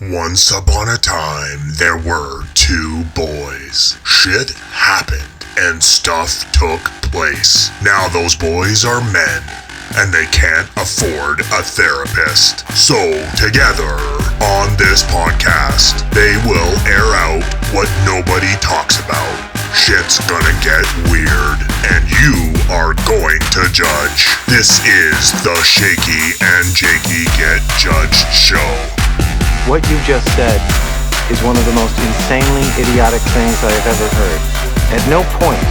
Once upon a time, there were two boys. Shit happened and stuff took place. Now those boys are men, and they can't afford a therapist. So, together, on this podcast, they will air out what nobody talks about. Shit's gonna get weird, and you are going to judge. This is the Shaky and Jakey Get Judged show. What you just said is one of the most insanely idiotic things I have ever heard. At no point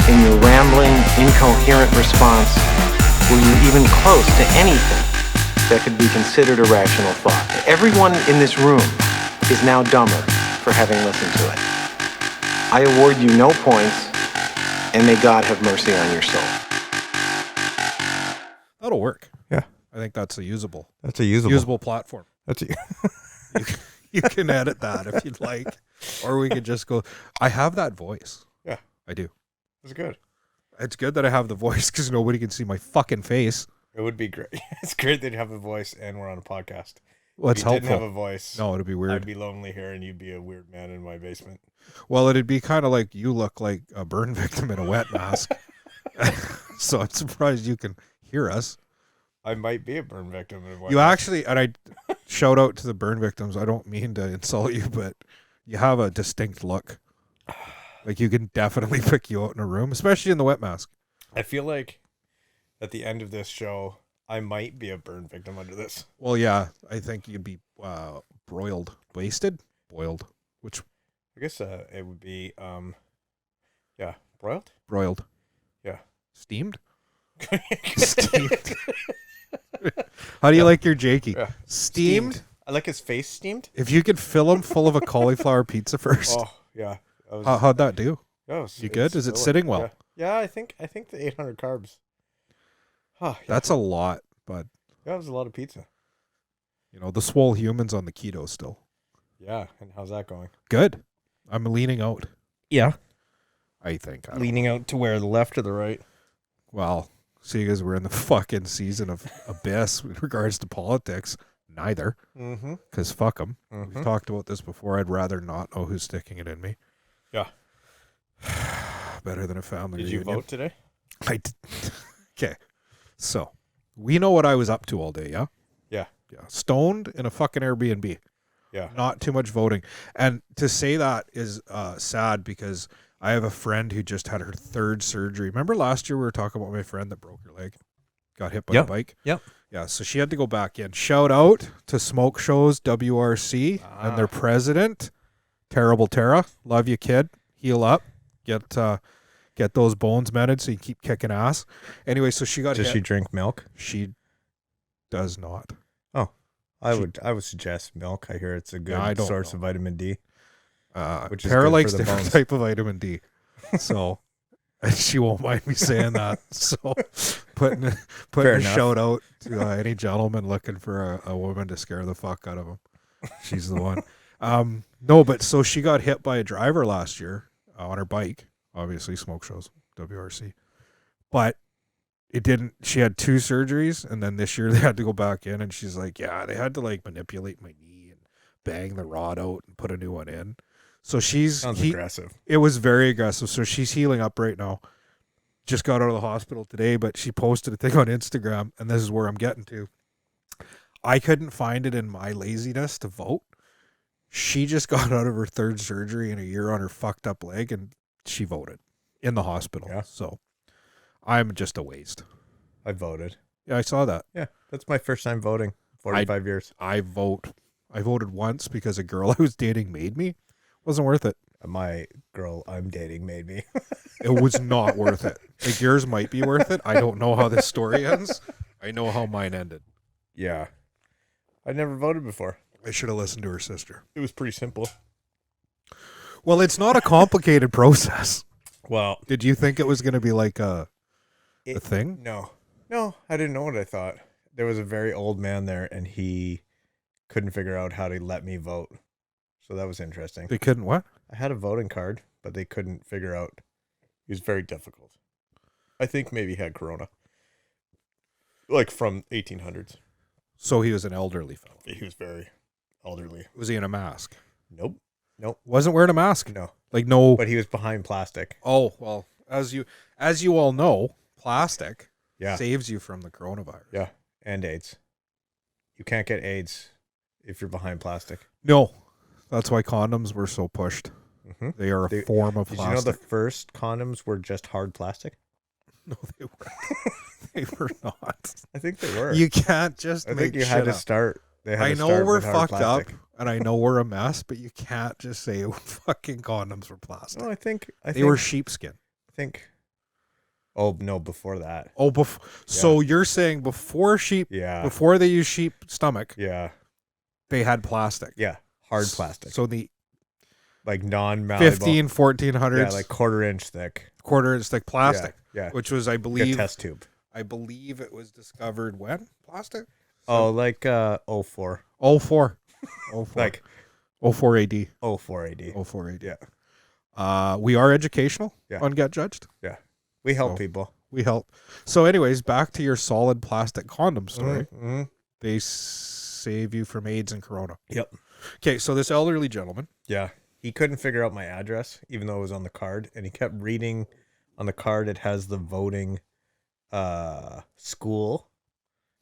in your rambling, incoherent response were you even close to anything that could be considered a rational thought. Everyone in this room is now dumber for having listened to it. I award you no points, and may God have mercy on your soul. That'll work. Yeah. I think that's a usable platform. That's a You can edit that if you'd like. Or we could just go, I have that voice. Yeah. I do. That's good. It's good that I have the voice because nobody can see my fucking face. It would be great. It's great that you have a voice and we're on a podcast. Well, it's if you helpful. didn't have a voice, No, it'd be weird. I'd be lonely here and you'd be a weird man in my basement. Well, it'd be kind of like you look like a burn victim in a wet mask. So I'm surprised you can hear us. I might be a burn victim. You actually, and I shout out to the burn victims. I don't mean to insult you, but you have a distinct look. Like you can definitely pick you out in a room, especially in the wet mask. I feel like at the end of this show, I might be a burn victim under this. Well, yeah, I think you'd be boiled, which I guess it would be, broiled? broiled, Yeah. steamed. Steamed. How do you like your Jakey? Yeah. Steamed? I like his face steamed. If you could fill him full of a cauliflower pizza first. Oh, yeah. How'd that do? You good? Is it sitting well? Yeah, I think the 800 carbs. Oh, yeah. That's a lot, but That was a lot of pizza. you know, the swole humans on the keto still. Yeah, and how's that going? Good. I'm leaning out, Yeah. I think. Leaning out to where, the left or the right? Well, seeing as we're in the fucking season of abyss with regards to politics, neither. Mm-hmm. Because fuck them. Mm-hmm. We've talked about this before. I'd rather not know who's sticking it in me. Yeah. Better than a family Did you reunion. vote today? I did. Okay. So, we know what I was up to all day, yeah? Yeah. Yeah. Stoned in a fucking Airbnb. Yeah. Not too much voting. And to say that is sad because I have a friend who just had her third surgery. Remember last year we were talking about my friend that broke her leg? Got hit by a bike? Yep. Yeah, so she had to go back in. Shout out to Smoke Shows WRC and their president, Terrible Tara. Love you, kid. Heal up. Get those bones mended so you keep kicking ass. Anyway, so she got Does hit. she drink milk? She does not. I would suggest milk. I hear it's a good I don't source know. of vitamin D. Which is Tara good likes for the different bones. type of vitamin D. So and she won't mind me saying that. So putting Fair a enough. shout out to any gentleman looking for a woman to scare the fuck out of him. She's the one. No, but so she got hit by a driver last year on her bike. Obviously, Smoke Shows, WRC. But it didn't. She had 2 surgeries, and then this year they had to go back in, and she's like, yeah, they had to like manipulate my knee and bang the rod out and put a new one in. So Sounds aggressive. it was very aggressive. So she's healing up right now. Just got out of the hospital today, but she posted a thing on Instagram, and this is where I'm getting to. I couldn't find it in my laziness to vote. She just got out of her 3rd surgery in a year on her fucked up leg, and she voted in the hospital. Yeah. So I'm just a waste. I voted. Yeah, I saw that. Yeah, that's my first time voting. 45 years. I voted once because a girl I was dating made me. Wasn't worth it. My girl I'm dating made me. It was not worth it. Like yours might be worth it. I don't know how this story ends. I know how mine ended. Yeah. I never voted before. I should have listened to her sister. It was pretty simple. Well, it's not a complicated process. Well, Did you think it was going to be like a thing? No, I didn't know what I thought. There was a very old man there, and he couldn't figure out how to let me vote. So that was interesting. They couldn't what? I had a voting card, but they couldn't figure out. It was very difficult. I think maybe he had corona. Like from 1800s. So he was an elderly fellow. He was very elderly. Was he in a mask? Nope. Wasn't wearing a mask. No. Like no. But he was behind plastic. Oh well, as you all know, plastic Yeah. saves you from the coronavirus. Yeah. And AIDS. You can't get AIDS if you're behind plastic. No, that's why condoms were so pushed. Mm-hmm. They are a form of Did plastic. you know the first condoms were just hard plastic? No, they were. They were not. I think they were. You can't just. I make think you shit had to up. start. They had I to know start we're with hard fucked plastic. up, and I know we're a mess, but you can't just say fucking condoms were plastic. No, I think They were sheepskin. I think. Oh no! Before that. Oh, so you're saying before Yeah. before they used sheep stomach, Yeah. they had plastic. Yeah. Hard plastic. So the Like non-malleable. 1400s, Yeah, like quarter-inch thick. quarter-inch thick plastic, Yeah. which was, I Like a believe, test tube. it was discovered when? Plastic? Oh, like 04. 04. 04. Like 04 AD. 04 AD. 04 AD. Yeah. We are educational Yeah. on Get Judged. Yeah. We help So- people. We help. So anyways, back to your solid plastic condom story. Mm-hmm. They save you from AIDS and corona. Yep. Okay, so this elderly gentleman, Yeah. He couldn't figure out my address, even though it was on the card. And he kept reading on the card. It has the voting school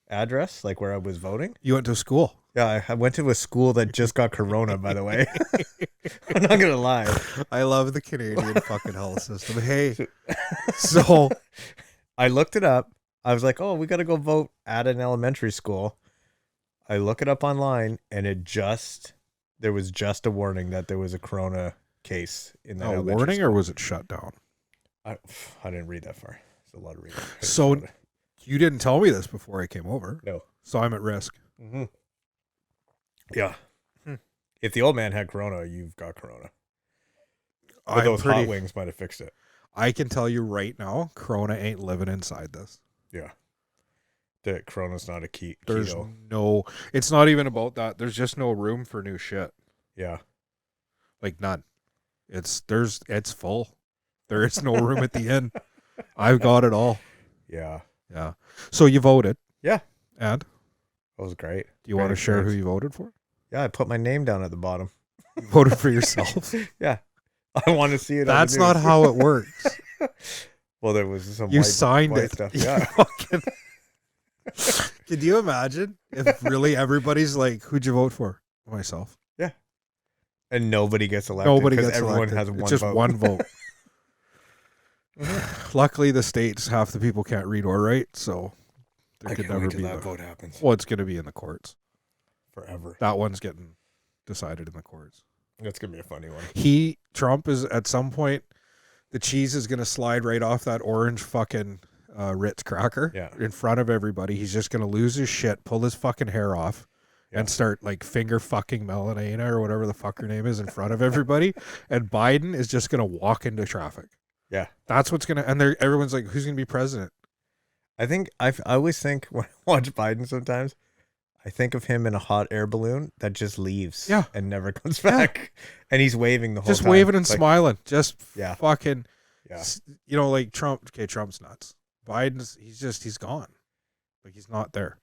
address, like where I was voting. you went to school. Yeah, I went to a school that just got corona, by the way. I'm not going to lie. I love the Canadian fucking health system. Hey, so I looked it up. I was like, oh, we got to go vote at an elementary school. I look it up online, and there was just a warning that there was a corona case in that a elementary warning, school. or was it shut down? I didn't read that far. It's a lot of reading. So you didn't tell me this before I came over. No. So I'm at risk. Mm-hmm. Yeah. If the old man had corona, you've got corona. Or those hot wings might have fixed it. I can tell you right now, corona ain't living inside this. Yeah. The corona's not a There's keto. no, it's not even about that. There's just no room for new shit. Yeah. Like none. It's full. There is no room at the end. I've got it all. Yeah. Yeah. So you voted. Yeah. And That was great. do you want to share who experience. you voted for? Yeah, I put my name down at the bottom. You voted for yourself. Yeah. I want to see it. That's on the not news. how it works. Well, there was some You signed white it. stuff. You Yeah. fucking- Could you imagine if really everybody's like, who'd you vote for? Myself. And nobody gets elected. Nobody 'cause gets everyone elected. has It's one just vote. one vote. Luckily, the states, half the people can't read or write, so there I could can't never wait till be that the vote happens. Well, it's going to be in the courts. Forever. That one's getting decided in the courts. That's gonna be a funny one. Trump is at some point, the cheese is going to slide right off that orange fucking Ritz cracker Yeah. in front of everybody. He's just going to lose his shit, pull his fucking hair off, and start like finger fucking Melanina or whatever the fuck her name is in front of everybody. And Biden is just going to walk into traffic. Yeah. That's what's going to, and everyone's like, who's going to be president? I think I always think when I watch Biden sometimes, I think of him in a hot air balloon that just leaves Yeah. and never comes back. And he's waving the whole Just time. waving and Like, smiling. Just Yeah. fucking, Yeah. like Trump. Okay, Trump's nuts. Biden's, he's gone. Like he's not there.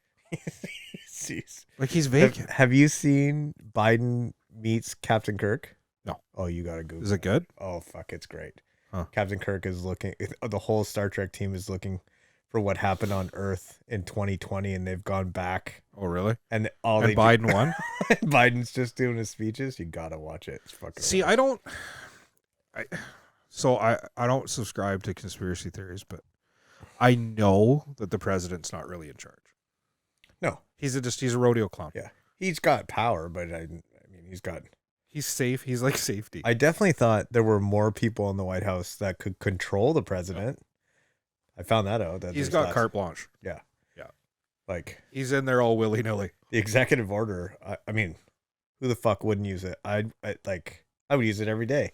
Jeez. Like he's vacant. Have you seen Biden meets Captain Kirk? No. Oh, you gotta Google. Is it good? Oh, fuck, it's great. Huh. Captain Kirk is looking. The whole Star Trek team is looking for what happened on Earth in 2020, and they've gone back. Oh, really? And all And they Biden won? Biden's just doing his speeches. You gotta watch it. It's fucking. See, I don't don't subscribe to conspiracy theories, but I know that the president's not really in charge. No. He's a rodeo clown. Yeah, he's got power, but I mean, He's safe. He's like safety. I definitely thought there were more people in the White House that could control the president. I found that out. That He's there's got lots- carte blanche. Yeah. Yeah. Like He's in there all willy-nilly. the executive order. I mean, who the fuck wouldn't use it? I would use it every day.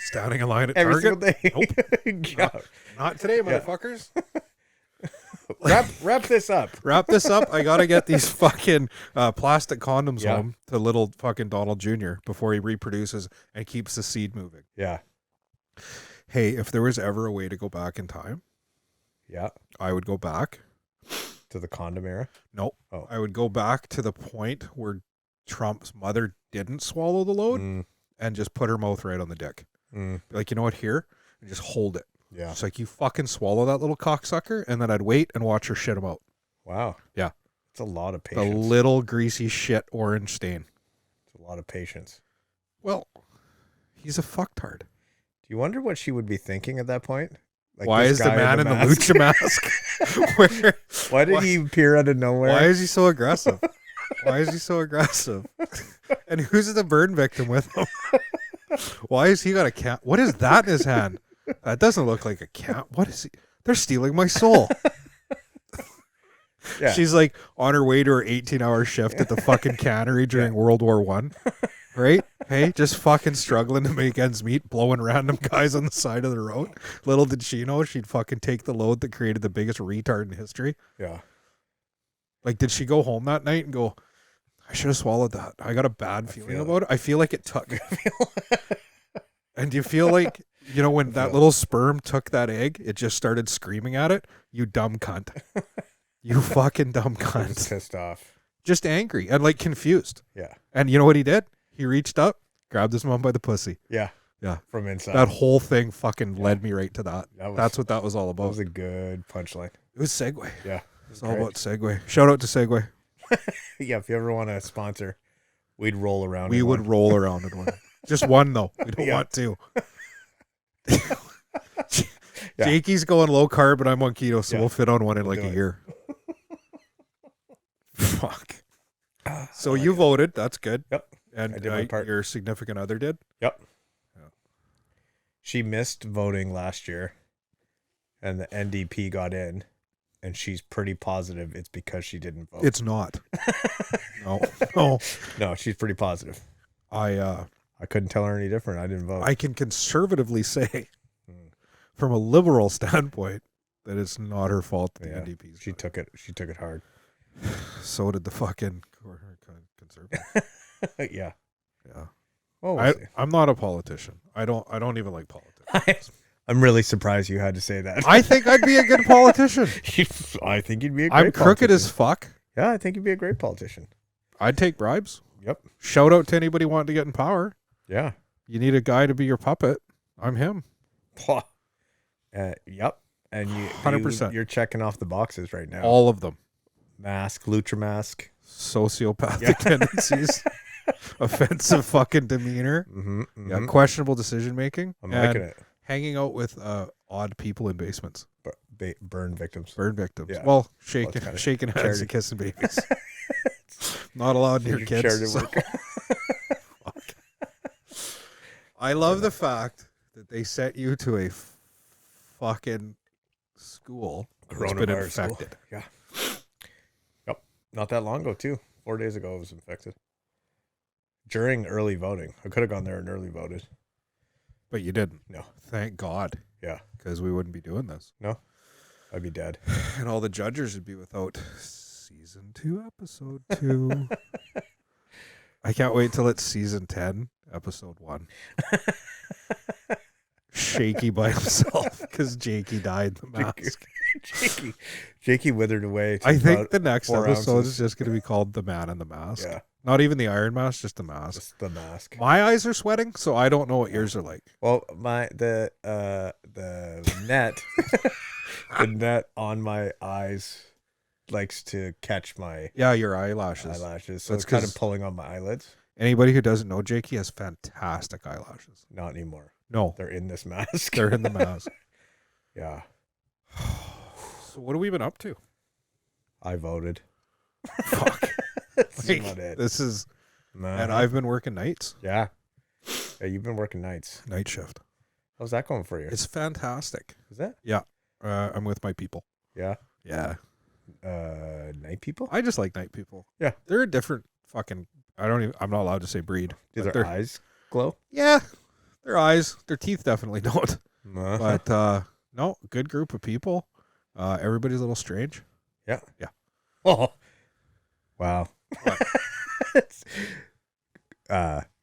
Standing in line at Every Target. single day. Yeah. Not today, Yeah. motherfuckers. Wrap this up. Wrap this up. I gotta get these fucking plastic condoms Yeah. home to little fucking Donald Jr. before he reproduces and keeps the seed moving. Yeah. Hey, if there was ever a way to go back in time, Yeah. I would go back. To the condom era. Nope. Oh. I would go back to the point where Trump's mother didn't swallow the load Mm, and just put her mouth right on the dick. mm, Be like, you know what, here? And just hold it. yeah. It's like, you fucking swallow that little cocksucker, and then I'd wait and watch her shit him out. Wow. Yeah. It's a lot of The patience. little greasy shit orange stain. It's a lot of patience. Well, he's a fucktard. Do you wonder what she would be thinking at that point? Like, Why this is the guy man in the mask? lucha mask? Where, Why did why- he appear out of nowhere? why is he so aggressive? Why is he so aggressive? And who's the burn victim with him? Why has he got a cat? What is that in his hand? That doesn't look like a cat. What is he? They're stealing my soul. Yeah. She's like on her way to her 18-hour shift at the fucking cannery during World War One, right? Hey, just fucking struggling to make ends meet, blowing random guys on the side of the road. Little did she know she'd fucking take the load that created the biggest retard in history. Yeah. Like, did she go home that night and go, I should have swallowed that. I got a bad feeling feel about it. I feel like it took. And do you feel like, you know, when that little sperm took that egg, it just started screaming at it? You dumb cunt. You fucking dumb I'm just cunt. pissed off. Just angry and like confused. Yeah. And you know what he did? He reached up, grabbed his mom by the pussy. Yeah. Yeah. From inside. That whole thing fucking led me right to that. That That's what that was all that about. was a good punchline. It was Segway. Yeah. It's all about Segway. Shout out to Segway. Yeah, if you ever want to sponsor, we'd roll around. We in would one. roll around in one. Just one though. We don't Yeah. want two. Jakey's going low carb and I'm on keto, so Yeah. we'll fit on one in We'll like do a it. year. Fuck. So you voted. That's good. Yep. And I did my part. your significant other did. Yep. Yeah. She missed voting last year, and the NDP got in, and she's pretty positive it's because she didn't vote. It's not. No. No, she's pretty positive. I couldn't tell her any different. I didn't vote. I can conservatively say, Mm. from a liberal standpoint, that it's not her fault that the Yeah. NDP's She took it. She took it hard. So did the fucking conservative. Yeah. Yeah. Well, we'll see. I'm not a politician. I don't even like politics. I'm really surprised you had to say that. I think I'd be a good politician. I think you'd be a great I'm crooked as politician. fuck. Yeah, I think you'd be a great politician. I'd take bribes. Yep. Shout out to anybody wanting to get in power. Yeah. You need a guy to be your puppet. I'm him. Yep. And 100%. you're checking off the boxes right now. All of them. Mask, lucha mask. Sociopathic Yeah. tendencies. Offensive fucking demeanor. Mm-hmm, Yeah, questionable decision making. I'm and liking it. hanging out with odd people in basements. Burn victims. Burn victims. Yeah. Well, it's shaking kinda hands charity. and kissing babies. Not allowed near kids. Charity so- work. I love the fact that they sent you to a fucking school that's been Coronavirus school. infected. Yeah. Yep. Not that long ago, too. 4 days ago, I was infected. During early voting. I could have gone there and early voted. But you didn't. No. Thank God. Yeah. Because we wouldn't be doing this. I'd be dead. And all the judges would be without season 2, episode 2. I can't wait till it's season 10, episode 1. Shaky by himself because Jakey died in the mask. Jakey withered away. to I think about the next 4 episode ounces. is just going to be called The Man in the Mask. Yeah. Not even the Iron Mask, just the mask. Just the mask. My eyes are sweating, so I don't know what yours are like. Well, the net the net on my eyes likes to catch my Yeah, your eyelashes. eyelashes. So That's it's kind 'cause- of pulling on my eyelids. Anybody who doesn't know Jakey has fantastic eyelashes. Not anymore. No, They're in this mask. they're in the mask. Yeah. So what have we been up to? I voted. Fuck. That's Like, about it. this is, and Uh-huh. I've been working nights, Yeah. Yeah, you've been working nights. night shift. How's that going for you? It's fantastic. Is that? I'm with my people. Yeah. Yeah, Night people? I just like night people. Yeah. They're a different fucking. I'm not allowed to say breed. Do but their they're- eyes glow? Yeah, their eyes, their teeth definitely don't. Uh-huh. But no, good group of people. Everybody's a little strange. Oh. Wow. What?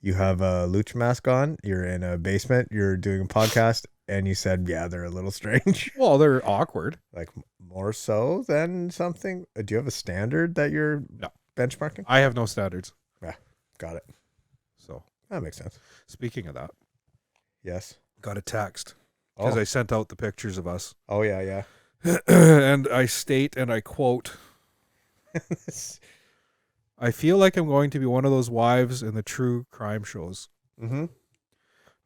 You have a lucha mask on, you're in a basement, you're doing a podcast, and you said, yeah, they're a little strange. Well, they're awkward. Like more so than something. Do you have a standard that you're No. benchmarking? I have no standards. Yeah. Got it. So That makes sense. speaking of that, Yes. got a text because Oh. I sent out the pictures of us. Oh yeah. And I state, and I quote, I feel like I'm going to be one of those wives in the true crime shows. Mm-hmm.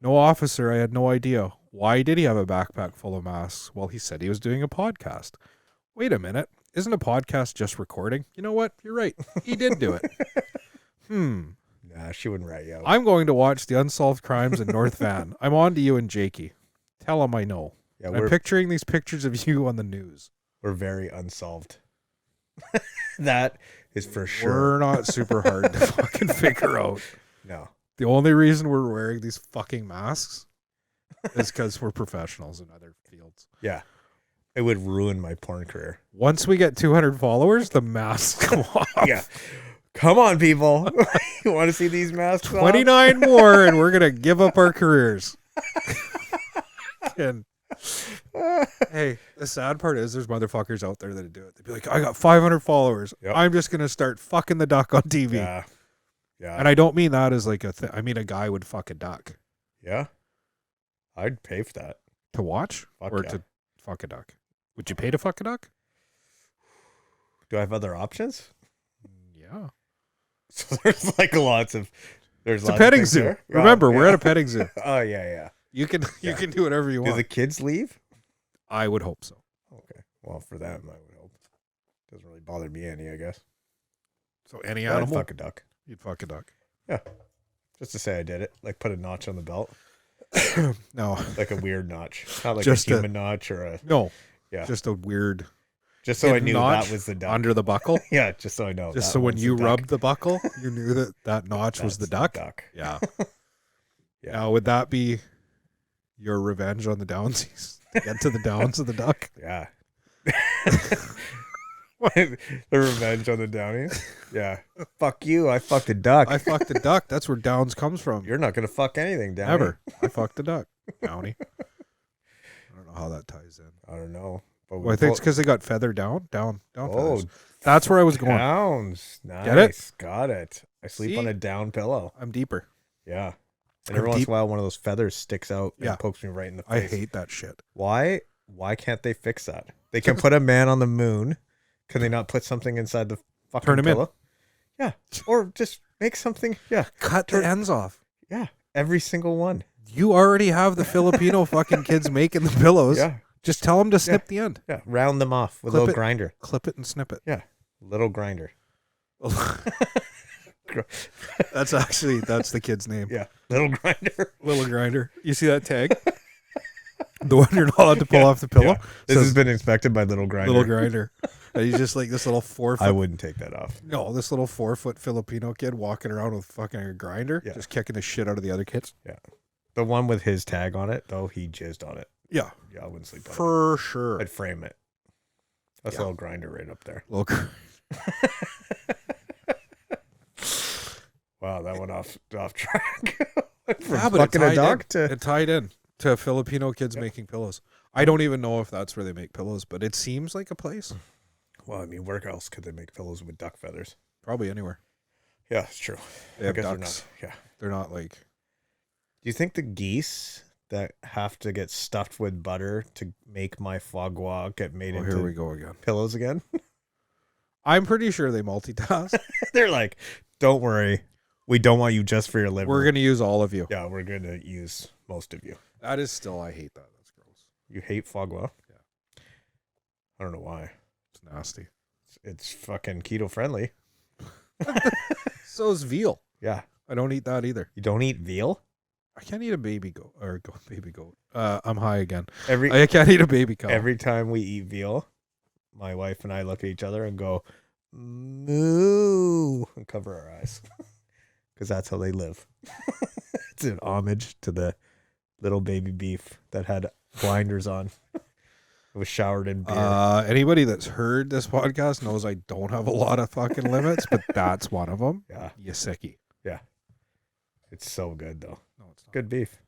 No officer, I had no idea. Why did he have a backpack full of masks? Well, he said he was doing a podcast. Wait a minute. Isn't a podcast just recording? You know what? You're right. He did do it. Nah, she wouldn't rat you out. I'm going to watch the Unsolved Crimes in North Van. I'm on to you and Jakey. Tell him I know. Yeah, I'm picturing these pictures of you on the news. we're very unsolved. That is for sure. We're not super hard to fucking figure out. No. The only reason we're wearing these fucking masks is because we're professionals in other fields. Yeah. It would ruin my porn career. Once we get 200 followers, the masks go off. Yeah. Come on, people. You want to see these masks off? 29 more, and we're going to give up our careers. And hey, the sad part is there's motherfuckers out there that do it. They'd be like, I got 500 followers. Yep. I'm just going to start fucking the duck on TV. Yeah. Yeah. And I don't mean that as like a thing. I mean a guy would fuck a duck. Yeah. I'd pay for that. To watch? Fuck or yeah. to fuck a duck? Would you pay to fuck a duck? Do I have other options? Yeah. So there's like lots of It's a lots of petting things zoo. there. Remember, Oh, we're yeah. at a petting zoo. Oh yeah. You can Yeah. do whatever you Do want. the kids leave? I would hope so. Okay. Well, for them, I would hope. Doesn't really bother me any, I guess. So any But I'd animal, fuck a duck. you'd fuck a duck. Just to say I did it. Like put a notch on the belt. No, Like a weird notch. Not like Just a a- human notch or a no, yeah. just a weird Just so I hidden knew notch that was the duck. under the buckle. Yeah, just so I know. Just that so when one's you the duck. rubbed the buckle, you knew that notch was the That's duck. Yeah. Yeah. Now, would that be your revenge on the downsies? Get to the downs of the duck? Yeah. The revenge on the Downies. Yeah. Fuck you. I fucked a duck. I fucked a duck. That's where downs comes from. You're not gonna fuck anything, Downy. Never. I fucked a duck. Downy. I don't know how that ties in. I don't know. But Well, I think it's because they got feather down oh, feathers. That's where I was going. downs. Nice. Get it? Got it. I sleep See? on a down pillow. I'm deeper. Yeah. And I'm every once deep- in a while, one of those feathers sticks out Yeah. and pokes me right in the I face. hate that shit. Why? Why can't they fix that? They can put a man on the moon. Can they not put something inside the fucking Turn him in. pillow? Yeah. Or just make something. Yeah. Cut the ends off. Yeah. Every single one. You already have the Filipino fucking kids making the pillows. Yeah. Just tell them to snip the end. Yeah. Round them off with Clip a little it. grinder. Clip it and snip it. Yeah. Little grinder. That's the kid's name. Yeah. Little grinder. Little Grinder. You see that tag? The one you're not allowed to pull off the pillow? Yeah. This Says has been inspected by Little Grinder. Little Grinder. And he's just like this little 4 foot. I wouldn't take that off. No, this little 4 foot Filipino kid walking around with fucking a grinder, Yeah. just kicking the shit out of the other kids. The one with his tag on it, though, he jizzed on it. Yeah, Yeah, I wouldn't sleep on it. for sure. I'd frame it. That's Yeah. a little grinder right up there. Little gr- Wow, that went off track. From Yeah, but fucking a dog to it tied in to Filipino kids making pillows. I don't even know if that's where they make pillows, but it seems like a place. well, I mean, where else could they make pillows with duck feathers? Probably anywhere. Yeah, it's true. They have guess ducks. they're not. Yeah. They're not like Do you think the geese that have to get stuffed with butter to make my foie gras get made oh, into here we go again. pillows again? I'm pretty sure they multitask. They're like, don't worry, we don't want you just for your liver. We're gonna use all of you. yeah, we're gonna use most of you. That is still, I hate that. That's gross. You hate foie gras? Yeah. I don't know why. It's nasty. It's fucking keto friendly. So is veal. Yeah. I don't eat that either. You don't eat veal? I can't eat a baby goat or baby goat. I'm high again. Every I can't eat a baby cow. every time we eat veal, my wife and I look at each other and go, moo, and cover our eyes. Because that's how they live. It's an homage to the little baby beef that had blinders on. It was showered in beer. Anybody that's heard this podcast knows I don't have a lot of fucking limits, but that's one of them. Yeah. You sickie. It's so good, though. No, it's not. Good beef.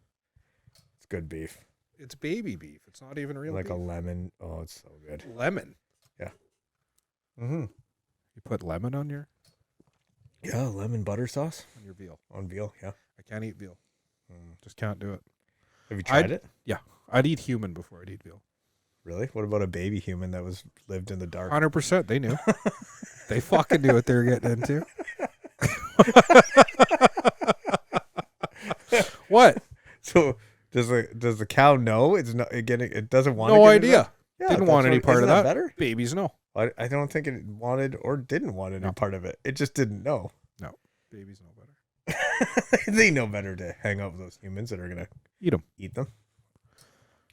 It's good beef. It's baby beef. It's not even real Like beef. a lemon. Oh, it's so good. Lemon. Mm-hmm. You put lemon on your... Yeah, lemon butter sauce on your veal. on veal. Yeah. I can't eat veal. Mm. Just can't do it. Have you tried I'd- it? I'd eat human before I'd eat veal. Really? What about a baby human that was lived in the dark? 100%. They knew. They fucking knew what they were getting into. What? So does the cow know it's not getting? It doesn't want. No to get idea. It? Yeah, Didn't that's want any what- part isn't of that. Better. Babies know. I don't think it wanted or didn't want any No. part of it. It just didn't know. Babies know better. They know better to hang out with those humans that are gonna Eat them. eat them.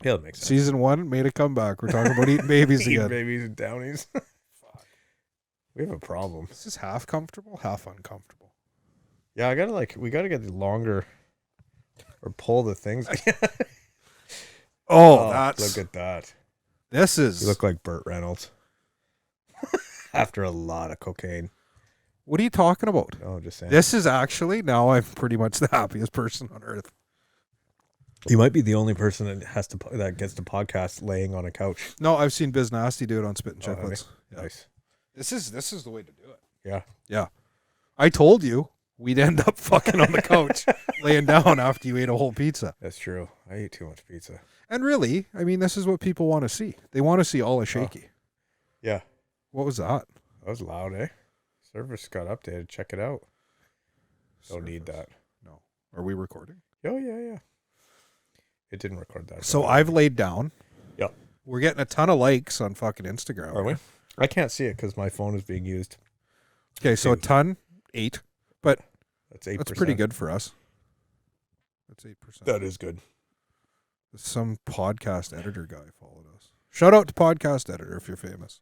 Yeah, that makes sense. Season 1 made a comeback. We're talking about eating babies Eat again. babies and downies. We have a problem. This is half comfortable, half uncomfortable. Yeah, we gotta get the longer or pull the things. Oh, that's look at that. this is. You look like Burt Reynolds after a lot of cocaine. What are you talking about? Oh, just saying. This is actually now I'm pretty much the happiest person on earth. You might be the only person that gets to podcast laying on a couch. No, I've seen Biz Nasty do it on Spit and Oh, have Chicklets. Yeah. Nice. This is the way to do it. Yeah. Yeah. I told you we'd end up fucking on the couch laying down after you ate a whole pizza. That's true. I eat too much pizza. And really, I mean, this is what people want to see. They want to see all a shaky. Yeah. What was that? That was loud, eh? Service got updated. Check it out. Don't need Surface. that. No. Are we recording? Oh, yeah. It didn't record that. So I've laid down. Yep. We're getting a ton of likes on fucking Instagram. Are we? I can't see it because my phone is being used. Okay, so a ton, 8. That's 8%. That's pretty good for us. That's 8%. That is good. Some podcast editor guy followed us. Shout out to podcast editor if you're famous.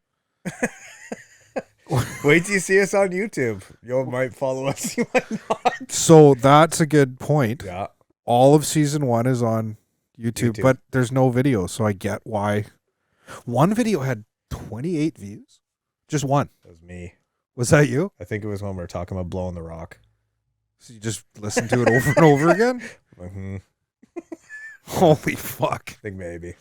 Wait till you see us on YouTube. You might follow us. You might not. So that's a good point. Yeah. All of season 1 is on YouTube, YouTube. but there's no video, so I get why. One video had 28 views. Just one. That was me. Was that you? I think it was when we were talking about blowing the rock. So you just listen to it over and over again? Mm-hmm. Holy fuck. I think maybe.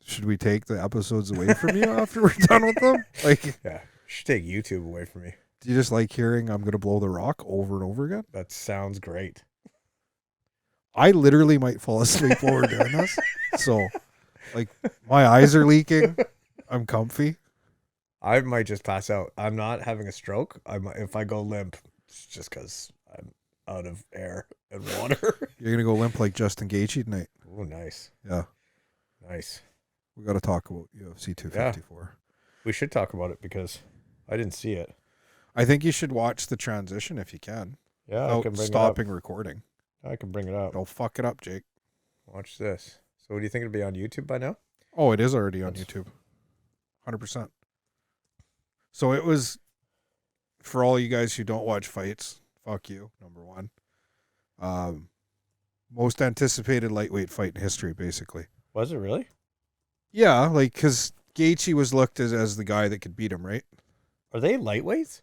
Should we take the episodes away from you after we're done with them? Like, Yeah. Should take YouTube away from me. do you just like hearing I'm going to blow the rock over and over again? That sounds great. I literally might fall asleep while we're doing this. So, like, my eyes are leaking. I'm comfy. I might just pass out. I'm not having a stroke. If I go limp, it's just because I'm out of air and water. You're going to go limp like Justin Gaethje tonight. Oh, nice. Yeah. Nice. We got to talk about UFC 254. We should talk about it because I didn't see it. I think you should watch the transition if you can. Yeah, I Without can bring stopping recording. it up. I can bring it up. Don't fuck it up, Jake. Watch this. So, what do you think it'll be on YouTube by now? Oh, it is already on That's- YouTube. 100%. So it was, for all you guys who don't watch fights, fuck you, number one. Most anticipated lightweight fight in history, basically. Was it really? Yeah, like, because Gaethje was looked as the guy that could beat him, right? Are they lightweights?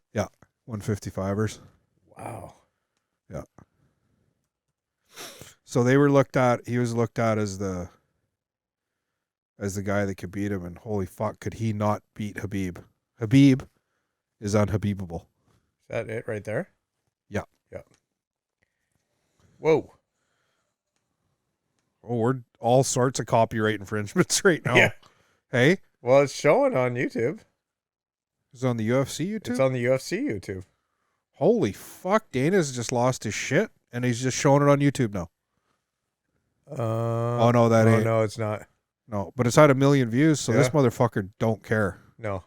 155ers. Wow. So he was looked at as the guy that could beat him, and holy fuck, could he not beat Habib? Habib is unhabibable. Is that it right there? Yeah. Yeah. Whoa. Oh, we're all sorts of copyright infringements right now. Yeah. Hey, Well, it's showing on YouTube. it's on the UFC YouTube. It's on the UFC YouTube. Holy fuck, Dana's just lost his shit, and he's just showing it on YouTube now. Oh, no, that ain't. No, it's not. No, but it's had 1 million views, so this Yeah. motherfucker don't care. No.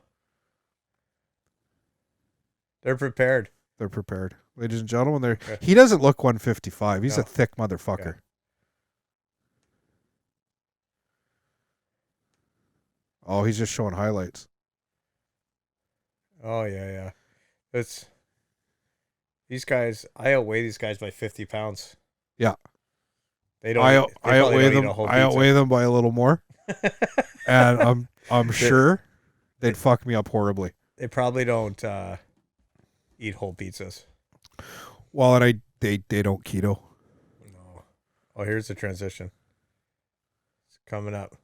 They're prepared. They're prepared. Ladies and gentlemen, Yeah. he doesn't look 155. He's No. a thick motherfucker. Oh, he's just showing highlights. Oh, yeah. It's these guys. I outweigh these guys by 50 pounds. Yeah. They don't. I they probably outweigh don't eat them. a whole I pizza. outweigh them by a little more, and I'm sure they'd fuck me up horribly. They probably don't eat whole pizzas. Well, and they don't keto. No. Oh, here's the transition. It's coming up.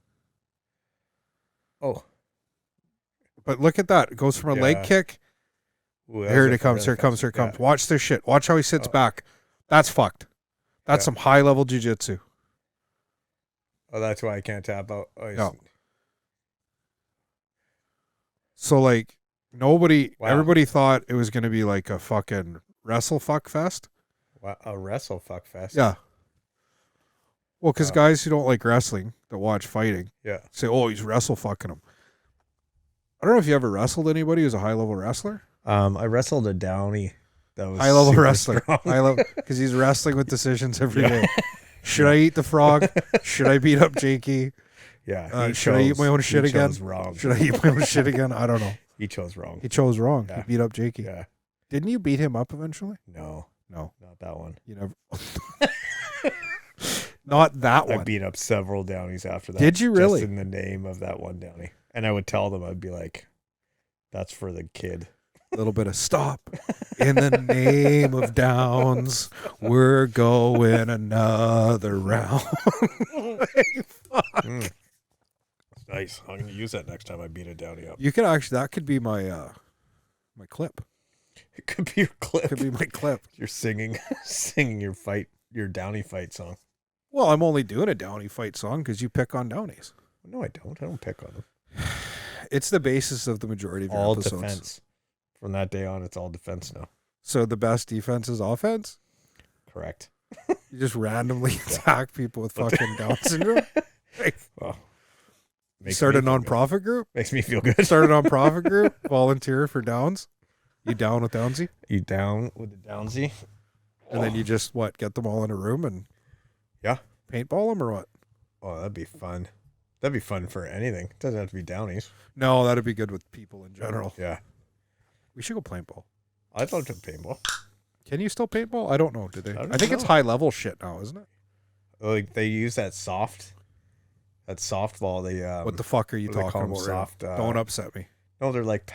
Oh, But look at that. It goes from a leg Yeah. kick Ooh, that Here was it comes. Here it comes. Here it comes. Yeah. Watch this shit. Watch how he sits back. That's fucked. That's Yeah. some high level jiu-jitsu. Oh, that's why I can't tap out. Oh, No. So like nobody, Wow. everybody thought it was going to be like a fucking wrestle fuck fest. Wow, a wrestle fuck fest. Yeah. Well, because Wow. guys who don't like wrestling that watch fighting Yeah. say, "Oh, he's wrestle fucking him." I don't know if you ever wrestled anybody who's a high level wrestler. I wrestled a Downy. That was High level super wrestler. strong. High level because he's wrestling with decisions every Yeah. day. Should I eat the frog? Should I beat up Jakey? Yeah. He should I eat my own shit he again? chose wrong. Should I eat my own shit again? I don't know. He chose wrong. He chose wrong. Yeah. He beat up Jakey. Yeah. Didn't you beat him up eventually? No, No, not that one. you never. Not that I one. beat up several Downies after that. Did you really? Just in the name of that one Downy. And I would tell them, I'd be like, that's for the kid. A little bit of stop. In the name of Downs, we're going another round. It's nice. I'm going to use that next time I beat a Downy up. You could actually, that could be my my clip. It could be your clip. Could be my clip. You're singing your Downy fight song. Well, I'm only doing a Downey fight song because you pick on Downies. No, I don't. I don't pick on them. It's the basis of the majority of your All episodes. defense. From that day on, it's all defense now. So the best defense is offense? Correct. You just randomly attack people with fucking Down syndrome? Well, Start a non-profit group? Makes me feel good. Start a non-profit group? Volunteer for Downs? You down with Downsy? You down with the Downsy? And then you just, get them all in a room and Yeah. paintball them or what? Oh, that'd be fun. That'd be fun for anything. It doesn't have to be Downies. No, that'd be good with people in general. Yeah. We should go paintball. I'd love to paintball. Can you still paintball? I don't know. Do they? I don't I think it's know. high level shit now, isn't it? Like they use that softball. They What the fuck are you what do they call talking them? about? Soft. Don't upset me. No, they're like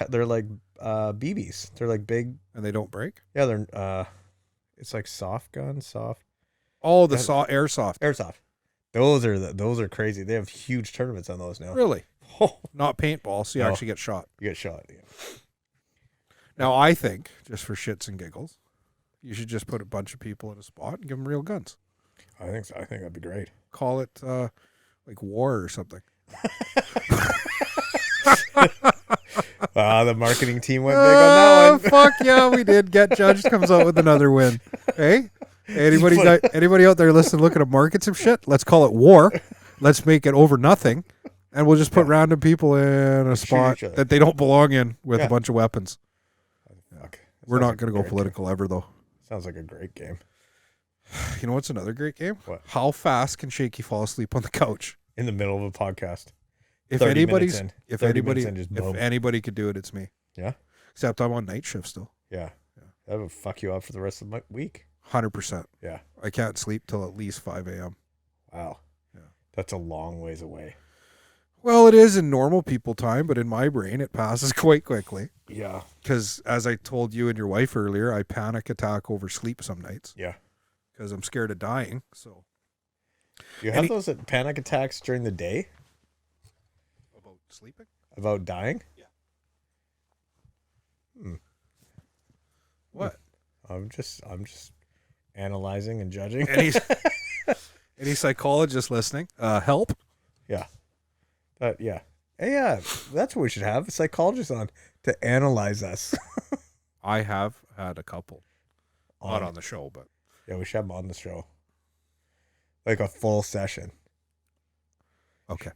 BBs. They're like big. And they don't break? Yeah, they're it's like soft gun, soft Oh, the Yeah. airsoft. airsoft. Those are crazy. They have huge tournaments on those now. Really? Oh, Not paintball, so you No. actually get shot. you get shot. Yeah. Now, I think, just for shits and giggles, you should just put a bunch of people in a spot and give them real guns. I think so. I think that'd be great. Call it like war or something. The marketing team went big on that one. Fuck yeah, we did. Get Judged comes out with another win. Hey, anybody out there listening looking to market some shit? Let's call it war. Let's make it over nothing. And we'll just put random people in a spot each other. that they don't belong in with Yeah. a bunch of weapons. Fuck. We're Sounds not like going a to go great political ever, though. game. Sounds like a great game. You know what's another great game? What? How fast can Shaky fall asleep on the couch? In the middle of a podcast. If 30 anybody's, minutes in. if 30 anybody, minutes in, just if boom. anybody could do it, it's me. Yeah? Except I'm on night shift still. Yeah. That would fuck you up for the rest of the week. 100%. Yeah. I can't sleep till at least 5 a.m. Wow. Yeah. That's a long ways away. Well, it is in normal people time, but in my brain, it passes quite quickly. Yeah. Because as I told you and your wife earlier, I panic attack over sleep some nights Yeah. because I'm scared of dying. So You have those panic attacks during the day about sleeping? about dying? What? I'm just analyzing and judging. Any psychologist listening? Help? Yeah. Yeah. Hey, yeah, that's what we should have. A psychologist on to analyze us. I have had a couple. Not on the show, but Yeah, we should have them on the show. Like a full session. okay.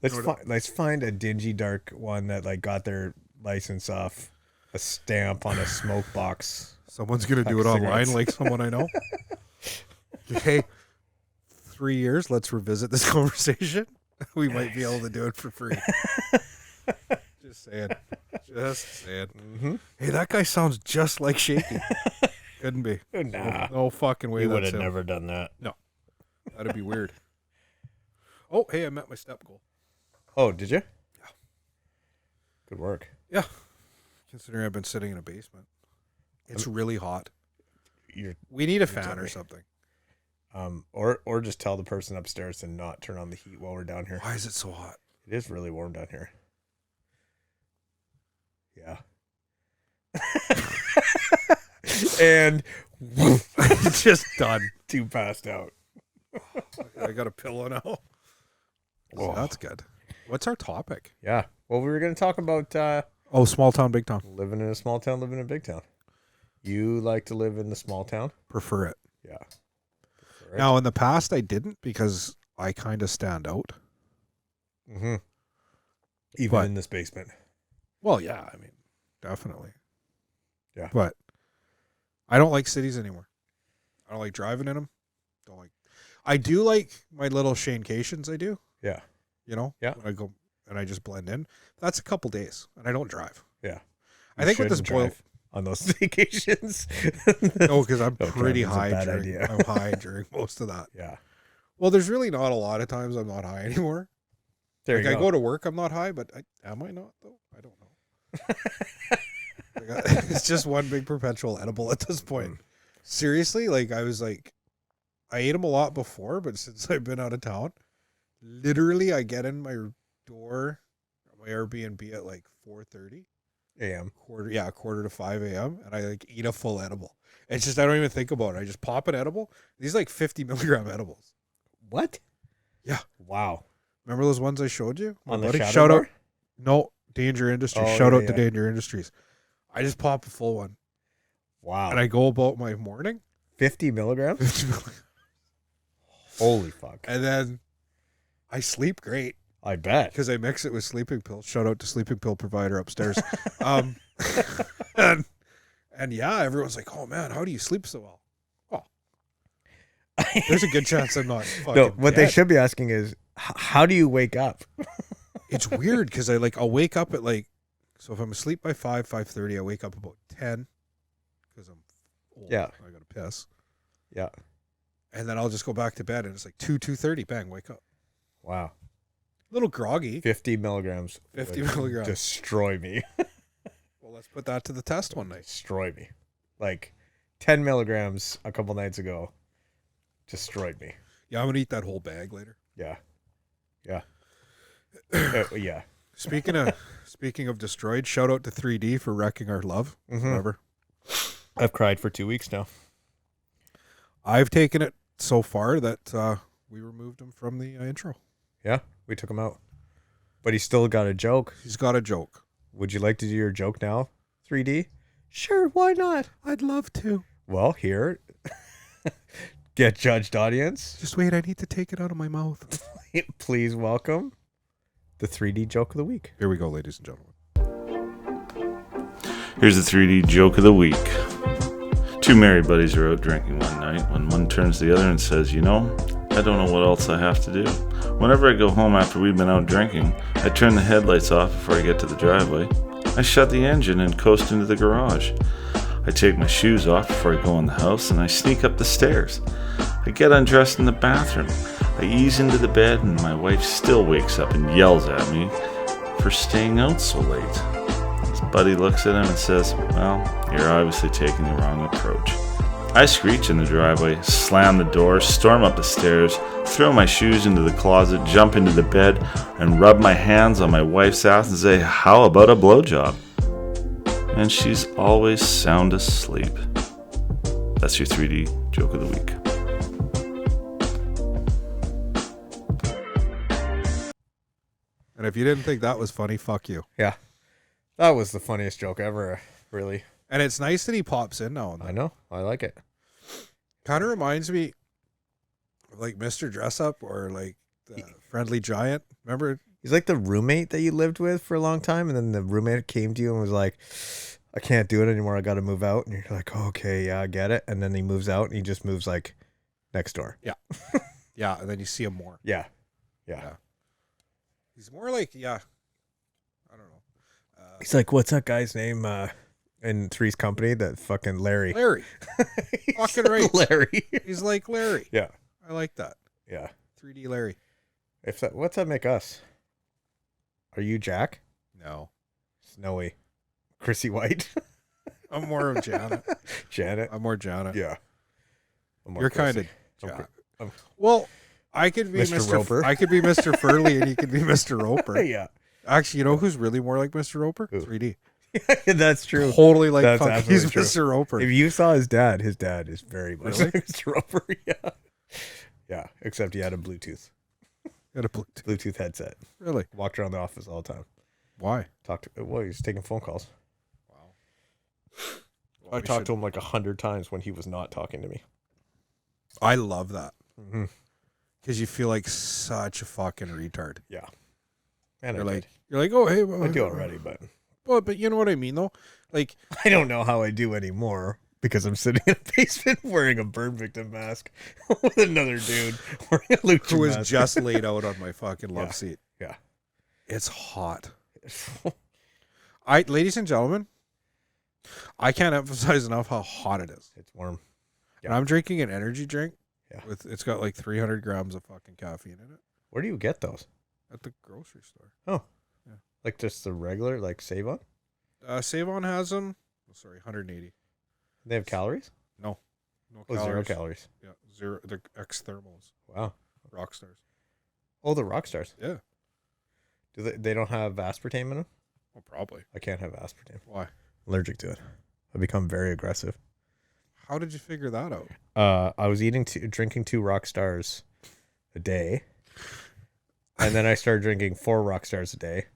Let's find a dingy dark one that like got their license off a stamp on a smoke box. Someone's going to do it Pack of online cigarettes. like someone I know. Okay. 3 years, let's revisit this conversation. We might be able to do it for free. Just saying. Just saying. Mm-hmm. Hey, that guy sounds just like Shaky. Couldn't be. Nah. No fucking way We would that's have him. never done that. That'd be weird. Oh, hey, I met my step goal. Oh, did you? Yeah. Good work. Considering I've been sitting in a basement. It's really hot. You're We need a fan told or me. something. or just tell the person upstairs to not turn on the heat while we're down here. Why is it so hot? It is really warm down here. Yeah. And Just done. two passed out. I got a pillow now. So Oh. that's good. What's our topic? Yeah. Well, we were going to talk about Oh, small town, big town. living in a small town, living in a big town. You like to live in the small town? Prefer it. Yeah. Right. Now, in the past, I didn't because I kind of stand out. Mm-hmm. Even But- in this basement. Well, yeah, I mean, definitely. Yeah. But I don't like cities anymore. I don't like driving in them. Don't like. I do like my little Shanecations. I do. Yeah. You know. Yeah. When I go and I just blend in. That's a couple days, and I don't drive. Yeah. I think with this shouldn't boil. drive on those vacations. No, because I'm No, pretty driving's a high bad during. idea. I'm high during most of that. Yeah. Well, there's really not a lot of times I'm not high anymore. There Like you I go. go to work, I'm not high, but am I not though? I don't know. It's just one big perpetual edible at this point. Seriously, like I ate them a lot before, but since I've been out of town, literally I get in my door, my Airbnb at like 4:30, AM. quarter to 5 a.m. and I like eat a full edible. It's just I don't even think about it. I just pop an edible. These like 50 milligram edibles. What? Yeah. Wow. Remember those ones I showed you? My On the buddy? shadow Shout bar? out. No, Danger Industries. Oh, Shout yeah, out to yeah. Danger Industries. I just pop a full one Wow. and I go about my morning. 50 milligrams? Holy fuck. And then I sleep great I bet. because I mix it with sleeping pills. Shout out to sleeping pill provider upstairs. And yeah, everyone's like, "Oh man, how do you sleep so well?" Oh, there's a good chance I'm not fucking No, what they dead. should be asking is, how do you wake up? It's weird because I'll wake up at like, so if I'm asleep by 5:30, I wake up about 10 because I'm old. Yeah. I gotta piss. Yeah. And then I'll just go back to bed and it's like 2:30, bang, wake up. Wow. A little groggy. 50 milligrams. 50 would milligrams. Destroy me. Well, let's put that to the test one night. Destroy me. Like 10 milligrams a couple nights ago. Destroyed me. Yeah, I'm gonna eat that whole bag later. Yeah. Yeah. Yeah. Speaking of destroyed, shout out to 3D for wrecking our love. Mhm. Forever. I've cried for 2 weeks now. I've taken it so far that we removed him from the intro. Yeah. We took him out. But he still got a joke. He's got a joke. Would you like to do your joke now, 3D? Sure, why not? I'd love to. Well, here. Get judged, audience. Just wait, I need to take it out of my mouth. Please welcome the 3D joke of the week. Here we go, ladies and gentlemen. Here's the 3D joke of the week. Two married buddies are out drinking one night when one turns to the other and says, "You know, I don't know what else I have to do. Whenever I go home after we've been out drinking, I turn the headlights off before I get to the driveway. I shut the engine and coast into the garage. I take my shoes off before I go in the house and I sneak up the stairs. I get undressed in the bathroom. I ease into the bed and my wife still wakes up and yells at me for staying out so late." His buddy looks at him and says, "Well, you're obviously taking the wrong approach." I screech in the driveway, slam the door, storm up the stairs, throw my shoes into the closet, jump into the bed, and rub my hands on my wife's ass and say, "How about a blowjob?" And she's always sound asleep. That's your 3D joke of the week. And if you didn't think that was funny, fuck you. Yeah. That was the funniest joke ever, really. And it's nice that he pops in now and I then. know. I like it. Kind of reminds me of like Mr. Dress Up or like the Friendly Giant. Remember? He's like the roommate that you lived with for a long time, and then the roommate came to you and was like, "I can't do it anymore. I got to move out." And you're like, oh, "Okay, yeah, I get it." And then he moves out, and he just moves like next door. Yeah, and then you see him more. Yeah. He's more like, yeah, I don't know. He's like, "What's that guy's name in Three's Company? That fucking Larry." Larry. He Fucking said right. Larry. He's like Larry. Yeah. I like that. Yeah. 3D Larry. What's that make us? Are you Jack? No. Snowy. Chrissy White? I'm more of Janet. Janet? I'm more Janet. Yeah. I'm more You're kind Chrissy. of I'm Janet. I'm- Well, I could be Mr. Roper. I could be Mr. Furley and you could be Mr. Roper. Yeah. Actually, you know who's really more like Mr. Roper? Who? 3D. That's true. Totally like That's fucking, he's absolutely true. Mr. Roper. If you saw his dad is very much Really? like Mr. Roper. Yeah. Yeah. Except he had a Bluetooth Got a Bluetooth. headset. Really? Walked around the office all the time. Why? He was taking phone calls. Wow. I talked to him like 100 times when he was not talking to me. I love that. Mm-hmm. Because you feel like such a fucking retard. Yeah. And You're like, oh, hey. I do already, but But you know what I mean, though? Like, I don't know how I do anymore because I'm sitting in a basement wearing a burn victim mask with another dude wearing a lucha who was mask. just laid out on my fucking love Yeah. seat. Yeah. It's hot. Ladies and gentlemen, I can't emphasize enough how hot it is. It's warm. And I'm drinking an energy drink. Yeah. It's got like 300 grams of fucking caffeine in it Where do you get those? at the grocery store. Like just the regular, like Save-On? Save-On has them. Oh, sorry, 180. They have calories? No Oh, calories. 0 calories. Yeah, zero. The X thermals, Wow. rock stars. Oh, the rock stars. Yeah. Do they don't have aspartame in them? Well, probably. I can't have aspartame. Why? Allergic to it. I become very aggressive. How did you figure that out? I was drinking 2 rock stars a day. And then I started drinking 4 rock stars a day.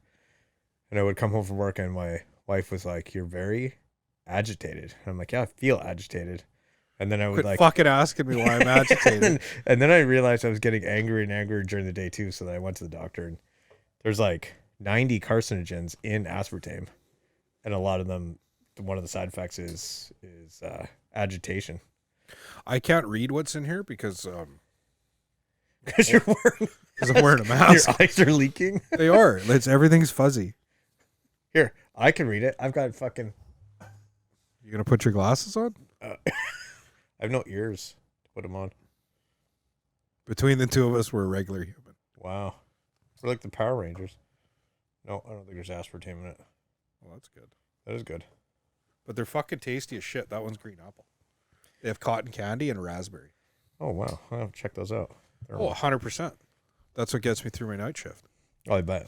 And I would come home from work and my wife was like, "You're very agitated." And I'm like, "Yeah, I feel agitated." And then I would Quit fucking asking me why I'm agitated. and then I realized I was getting angrier and angrier during the day too. So then I went to the doctor and there's like 90 carcinogens in aspartame. And a lot of them, one of the side effects is agitation. I can't read what's in here because Because you're wearing, I'm wearing a mask. your eyes are leaking. They are. Everything's fuzzy. Here, I can read it. I've got fucking, You gonna put your glasses on? I have no ears to put them on. Between the two of us, we're a regular human. Wow. We're like the Power Rangers. No, I don't think there's aspartame in it. Well, that's good. That is good. But they're fucking tasty as shit. That one's green apple. They have cotton candy and raspberry. Oh, wow. I'll have to check those out. Oh, 100%. That's what gets me through my night shift. Oh, I bet.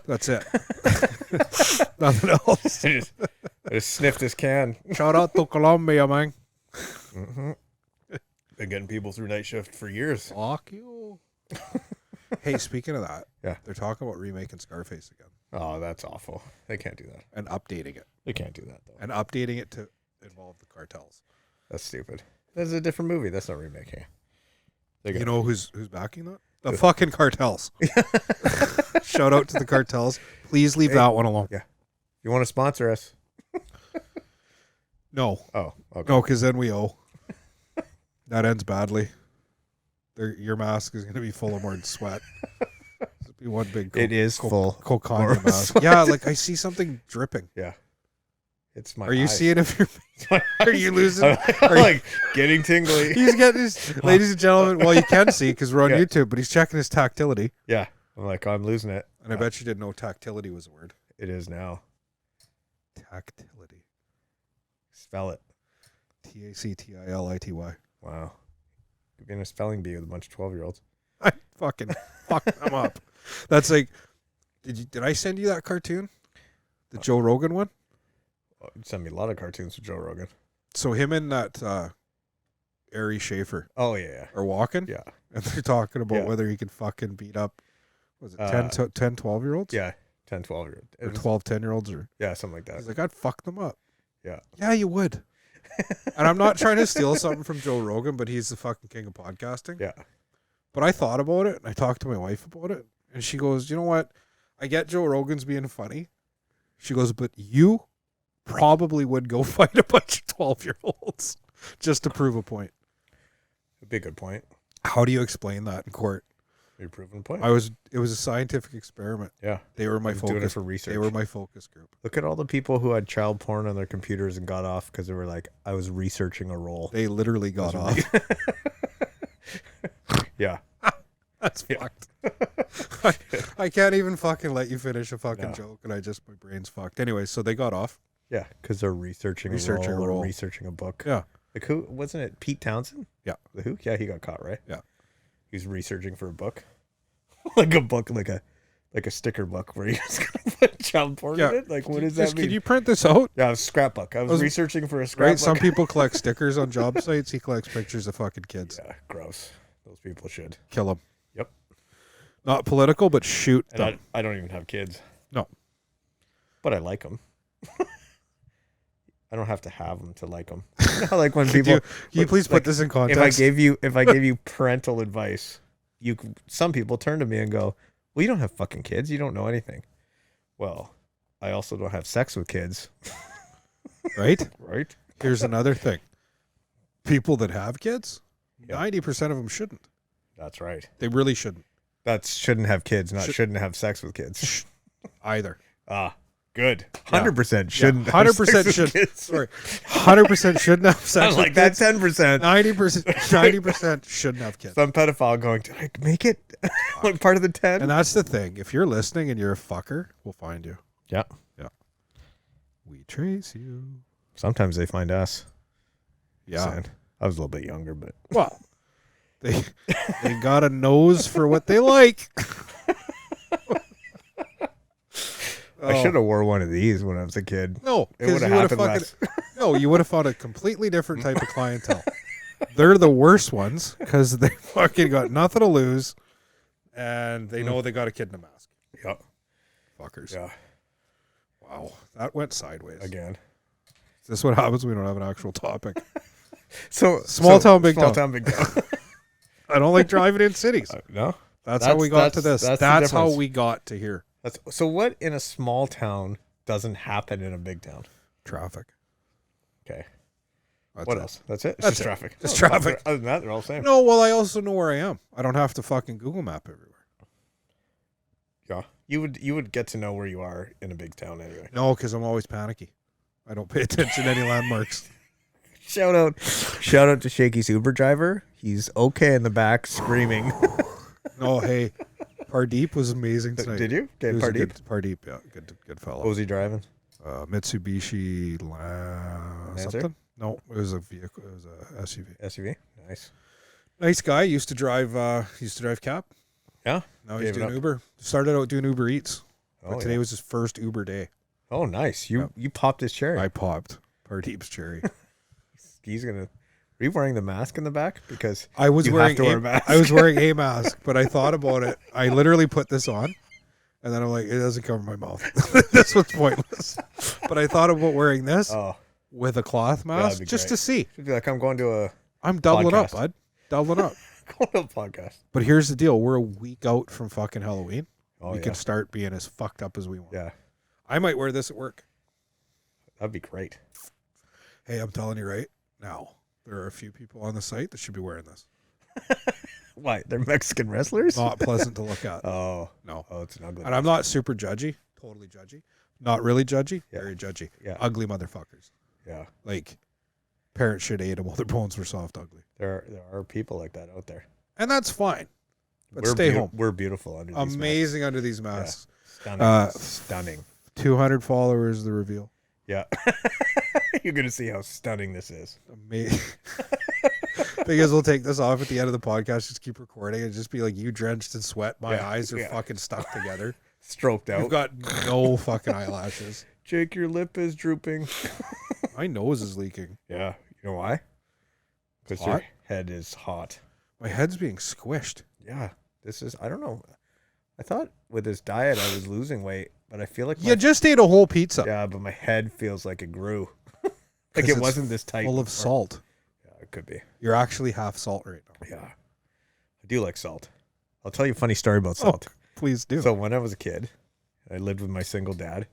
That's it. Nothing else. I just sniffed this can. Shout out to Colombia, man. Mm-hmm. Been getting people through night shift for years. Fuck you. Hey, speaking of that, Yeah. they're talking about remaking Scarface again Oh, that's awful. They can't do that. and updating it. They can't do that, though. And updating it to involve the cartels. That's stupid. That's a different movie. That's not remaking. You know who's backing that? The fucking cartels. Shout out to the cartels. Please leave that one alone. You want to sponsor us? No. Oh, okay. No, because then we owe. That ends badly. Your mask is going to be full of more sweat. It'll be one big It is full. Cocaine more mask. sweat. Yeah, like I see something dripping. Yeah. It's my Are you eyes. seeing if you're... My Are eyes. you losing... I'm like getting tingly. He's getting his... Ladies and gentlemen, well, you can see because we're on Yeah. YouTube, but he's checking his tactility. Yeah. I'm like, I'm losing it. And I bet you didn't know tactility was a word. It is now. Tactility. Spell it. Tactility. Wow. Could be in a spelling bee with a bunch of 12-year-olds. I fucking fucked them up. That's like... Did I send you that cartoon? The Joe Rogan one? Oh, you sent me a lot of cartoons with Joe Rogan. So him and that Ari Schaefer Oh, yeah. are walking, Yeah. and they're talking about Yeah. whether he can fucking beat up, was it 10, 12-year-olds? Yeah. 10, 12-year-old. Or 12, 10-year-olds? Or, Yeah, something like he's that. like, I'd fuck them up. Yeah. Yeah, you would. And I'm not trying to steal something from Joe Rogan, but he's the fucking king of podcasting. Yeah. But I thought about it, and I talked to my wife about it, and she goes, you know what? I get Joe Rogan's being funny. She goes, but you probably would go fight a bunch of 12-year-olds just to prove a point. It'd be a good point. How do you explain that in court? You're proving a point. It was a scientific experiment. Yeah. They were my He's doing it focus. for research. They were my focus group. Look at all the people who had child porn on their computers and got off because they were like, I was researching a role. They literally got off. Yeah. That's fucked. I can't even fucking let you finish a fucking joke, and my brain's fucked. Anyway, so they got off. Yeah, because they're researching a role or researching a book. Yeah. Like who, wasn't it Pete Townsend? Yeah. The Who? Yeah, he got caught, right? Yeah. He's researching for a book. Like a book, like Like a sticker book where you just gotta put child porn Yeah. in it? Like, what does that Just, mean? can you print this out? Yeah, it was a scrapbook. I was researching for a scrapbook. Right? Some people collect stickers on job sites. He collects pictures of fucking kids. Yeah, gross. Those people should. Kill them. Yep. Not political, but shoot And them. I don't even have kids. No. But I like them. I don't have to have them to like them. Like when Could people. can you please put this in If context? I gave you parental advice, some people turn to me and go, "Well, you don't have fucking kids. You don't know anything." Well, I also don't have sex with kids, Right? right? Here's another thing. People that have kids, Yeah. 90% of them shouldn't. That's right. They really shouldn't That shouldn't have kids, not Should- shouldn't have sex with kids. either. Ah, good. 100% shouldn't. 100% should. Sorry. 100% shouldn't have I sex like with that kids. 10%. 90% shouldn't have kids. Some pedophile going, did I make it? Like part of the 10? And that's the thing. If you're listening and you're a fucker, we'll find you. Yeah. We trace you. Sometimes they find us. Yeah. Sad. I was a little bit younger, but Well, they got a nose for what they like. I should have wore one of these when I was a kid. No, It because would you have would have happened fucking no. You would have found a completely different type of clientele. They're the worst ones because they fucking got nothing to lose, and they know they got a kid in a mask. Yeah. Fuckers. Yeah. Wow, that went sideways. Again. Is this what happens when we don't have an actual topic? So Small town, big small town. town, big town. I don't like driving in cities. No. That's how we got to this. that's the That's how difference. we got to here. So what in a small town doesn't happen in a big town? Traffic. Okay. That's What it. else? That's it. It's That's just it. traffic. Just traffic. Other than that, they're all the same. No, well, I also know where I am. I don't have to fucking Google Map everywhere. Yeah. You would get to know where you are in a big town anyway. No, because I'm always panicky. I don't pay attention to any landmarks. Shout out to Shaky's Uber driver. He's okay in the back screaming. No, hey, Pardeep was amazing tonight. Did you? He Okay, was a Pardeep. good- Pardeep, yeah, good What fellow. was he driving? Mitsubishi Lancer? something? No, it was a vehicle. It was a SUV. SUV. Nice. Nice guy. Used to drive. Cab. Yeah. Now he's Gave it doing up. Uber. Started out doing Uber Eats. Oh, But today yeah. was his first Uber day. Oh, nice. You popped his cherry. I popped Pardeep's cherry. He's gonna. Are you wearing the mask in the back? Because I was you wearing have to wear a mask. I was wearing a mask, but I thought about it. I literally put this on, and then I'm like, it doesn't cover my mouth. This was pointless. But I thought about wearing this Oh, with a cloth that'd mask be just great. to see. should be like I'm going to a I'm doubling up, Podcast. bud. Doubling up. podcast. But here's the deal: we're a week out from fucking Halloween. Oh we yeah. can start being as fucked up as we want. Yeah, I might wear this at work. that'd be great. Hey, I'm telling you right now, there are a few people on the site that should be wearing this. Why? They're Mexican wrestlers? Not pleasant to look at. Oh, No. oh, it's an ugly. And I'm not super judgy, totally judgy. Not really judgy, Yeah. very judgy. Yeah. Ugly motherfuckers. Yeah, Like, parents should have ate them while their bones were soft ugly. there are people like that out there. And that's fine. But We're stay beau- home. We're beautiful under these Amazing under these masks. masks. Uh, Stunning. 200 followers, the reveal. Yeah. You're gonna see how stunning this is. Amazing. Because we'll take this off at the end of the podcast, just keep recording and just be like, you drenched in sweat. My Yeah, eyes are yeah. fucking stuck together. Stroked You've out. got no fucking eyelashes. Jake, your lip is drooping. My nose is leaking. Yeah. You know why? Because your Hot? head is hot. My head's being squished. Yeah. This is. I don't know. I thought with this diet I was losing weight, but I feel like You just ate a whole pizza. yeah, but my head feels like it grew. 'Cause Like it it's wasn't this tight. Full of before. salt. Yeah, it could be. You're actually half salt right now. Yeah. I do like salt. I'll tell you a funny story about Oh, salt. please do. So when I was a kid, I lived with my single dad.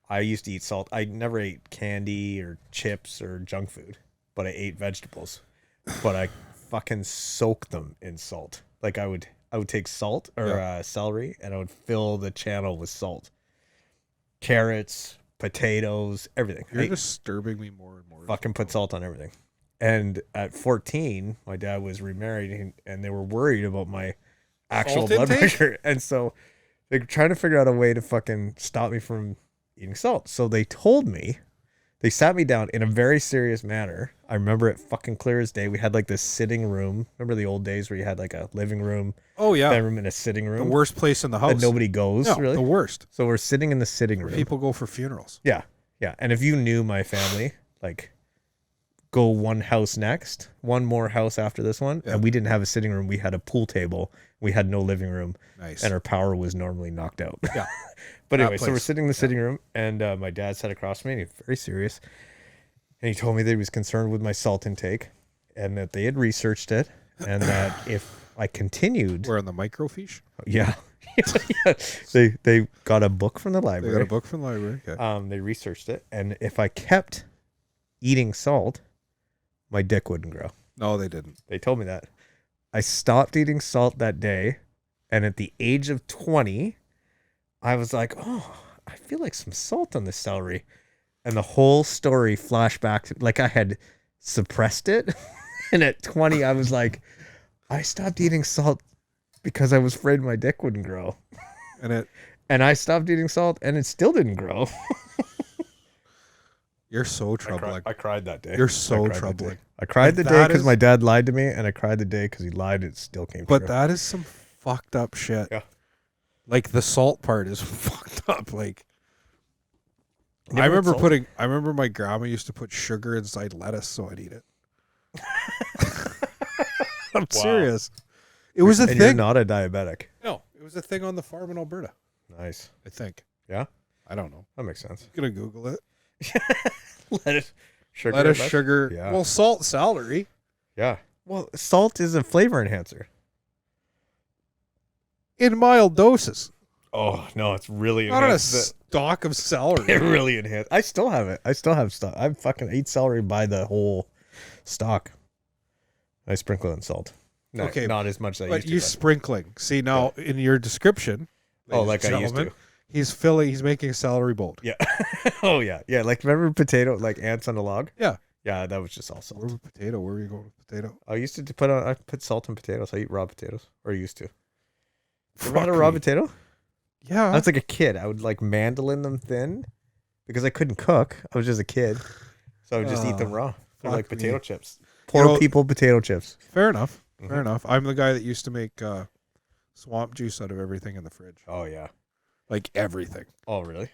I used to eat salt. I never ate candy or chips or junk food, but I ate vegetables. But I fucking soaked them in salt. Like I would take salt or celery and I would fill the channel with salt. Carrots, potatoes, everything. You're I disturbing me more and more. fucking put salt on everything. And at 14, my dad was remarried and they were worried about my actual Salt blood intake? pressure. And so they're trying to figure out a way to fucking stop me from eating salt. So they told me They sat me down in a very serious manner. I remember it fucking clear as day. We had like this sitting room. Remember the old days where you had like a living room, Oh yeah, bedroom, and a sitting the room worst place in the house. that nobody goes, No, really? the worst. So we're sitting in the sitting room. People go for funerals. Yeah. Yeah. And if you knew my family, like go one house next, one more house after this one, Yeah. and we didn't have a sitting room. We had a pool table. We had no living room, Nice. and our power was normally knocked out. Yeah. But That anyway, so we're place. sitting in the sitting room, and my dad sat across from me, and he was very serious. And he told me that he was concerned with my salt intake, and that they had researched it, and that if I continued, We're on the microfiche. yeah, they got a book from the They library. got a book from the library. Okay. They researched it, and if I kept eating salt, my dick wouldn't grow. No, they didn't. They told me that. I stopped eating salt that day, and at the age of 20, I was like, oh, I feel like some salt on this celery. And the whole story flashed back to like I had suppressed it. And at 20, I was like, I stopped eating salt because I was afraid my dick wouldn't grow. And it, And I stopped eating salt, and it still didn't grow. you're so troubling. I cried that day. You're I so cried that troubling. day. I cried the day That because is- my dad lied to me, and I cried the day because he lied. It still came But true. that is some fucked up shit. Yeah. Like the salt part is fucked up. Like You I ever had remember salt? I remember my grandma used to put sugar inside lettuce so I'd eat it. I'm serious. It was a And you're thing. not a diabetic. No, it was a thing on the farm in Alberta. Nice. I think. Yeah? I don't know. That makes sense. I'm gonna Google it. Lettuce, sugar, Lettuce, less- sugar. Yeah. Well, salt, celery. Yeah. Well, salt is a flavor enhancer. In mild doses. Oh no, it's really Not on a enhanced. stalk of celery. It really enhanced. I still have it. I still have stuff. I fucking eat celery by the whole stalk. I sprinkle in salt. No, Okay, not as much as I But used to. you sprinkling. See now in your description. Oh, ladies like and I used gentlemen, to. He's making a celery bolt. Yeah. Oh yeah. Yeah. Like remember potato, like ants on a log? Yeah. Yeah, that was just all Where salt. with potato? Where were you going with potato? I used to I put salt in potatoes. I eat raw potatoes. Or used to. You ever had a Fuck raw me. potato? Yeah. I was like a kid. I would like mandolin them thin because I couldn't cook. I was just a kid. So I would just eat them Oh, raw. They're like fuck potato me. chips. Poor know- people potato chips. Fair enough. Fair Mhm. enough. I'm the guy that used to make swamp juice out of everything in the fridge. Oh yeah. Like everything. Oh really?